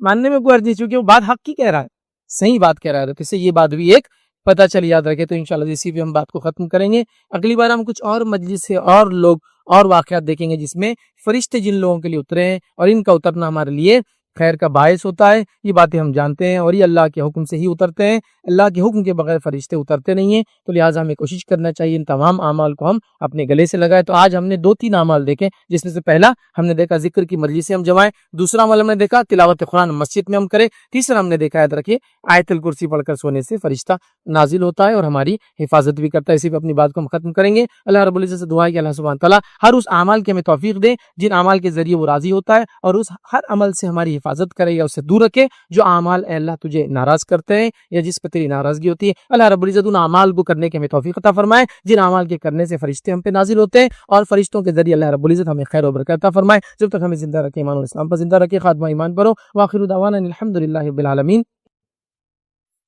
ماننے میں کوئی حرج نہیں, چونکہ وہ بات حق کی کہہ رہا ہے, صحیح بات کہہ رہا ہے. تو کس سے یہ بات بھی ایک پتہ چلی, یاد رکھے. تو انشاءاللہ اسی پہ ہم بات کو ختم کریں گے. اگلی بار ہم کچھ اور مجلس سے اور لوگ اور واقعات دیکھیں گے جس میں فرشتے جن لوگوں کے لیے اترے ہیں, اور ان کا اترنا ہمارے لیے خیر کا باعث ہوتا ہے. یہ باتیں ہم جانتے ہیں, اور یہ اللہ کے حکم سے ہی اترتے ہیں, اللہ کے حکم کے بغیر فرشتے اترتے نہیں ہیں. تو لہٰذا ہمیں کوشش کرنا چاہیے ان تمام اعمال کو ہم اپنے گلے سے لگائیں. تو آج ہم نے 2-3 اعمال دیکھے, جس میں سے پہلا ہم نے دیکھا ذکر کی مجلس سے ہم جمائیں, دوسرا عمل ہم نے دیکھا تلاوت قرآن مسجد میں ہم کریں, تیسرا ہم نے دیکھا یاد رکھیے آیت الکرسی پڑھ کر سونے سے فرشتہ نازل ہوتا ہے اور ہماری حفاظت بھی کرتا ہے. اسی پہ اپنی بات کو ہم ختم کریں گے. اللہ رب العزت سے دعا ہے کہ اللہ سبحانہ تعالیٰ ہر اس اعمال کے ہمیں توفیق دے جن اعمال کے ذریعے وہ راضی ہوتا ہے, اور اس ہر عمل سے ہماری حفاظت کرے یا اسے دور رکھے جو اعمال اے اللہ تجھے ناراض کرتے ہیں یا جس پہ تیری ناراضگی ہوتی ہے. اللہ رب العزت ان اعمال کو کرنے کے ہمیں توفیق عطا فرمائے جن اعمال کے کرنے سے فرشتے ہم پہ نازل ہوتے ہیں, اور فرشتوں کے ذریعے اللہ رب العزت ہمیں خیر و برکت عطا فرمائے. جب تک ہمیں زندہ رکھے ایمان اور اسلام پر زندہ رکھے, خاتمہ ایمان پر ہو. وآخر دعوانا الحمدللہ رب العالمین.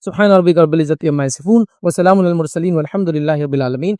سبحان ربک رب العزت عما یصفون وسلام علی المرسلین والحمد للہ رب العالمین.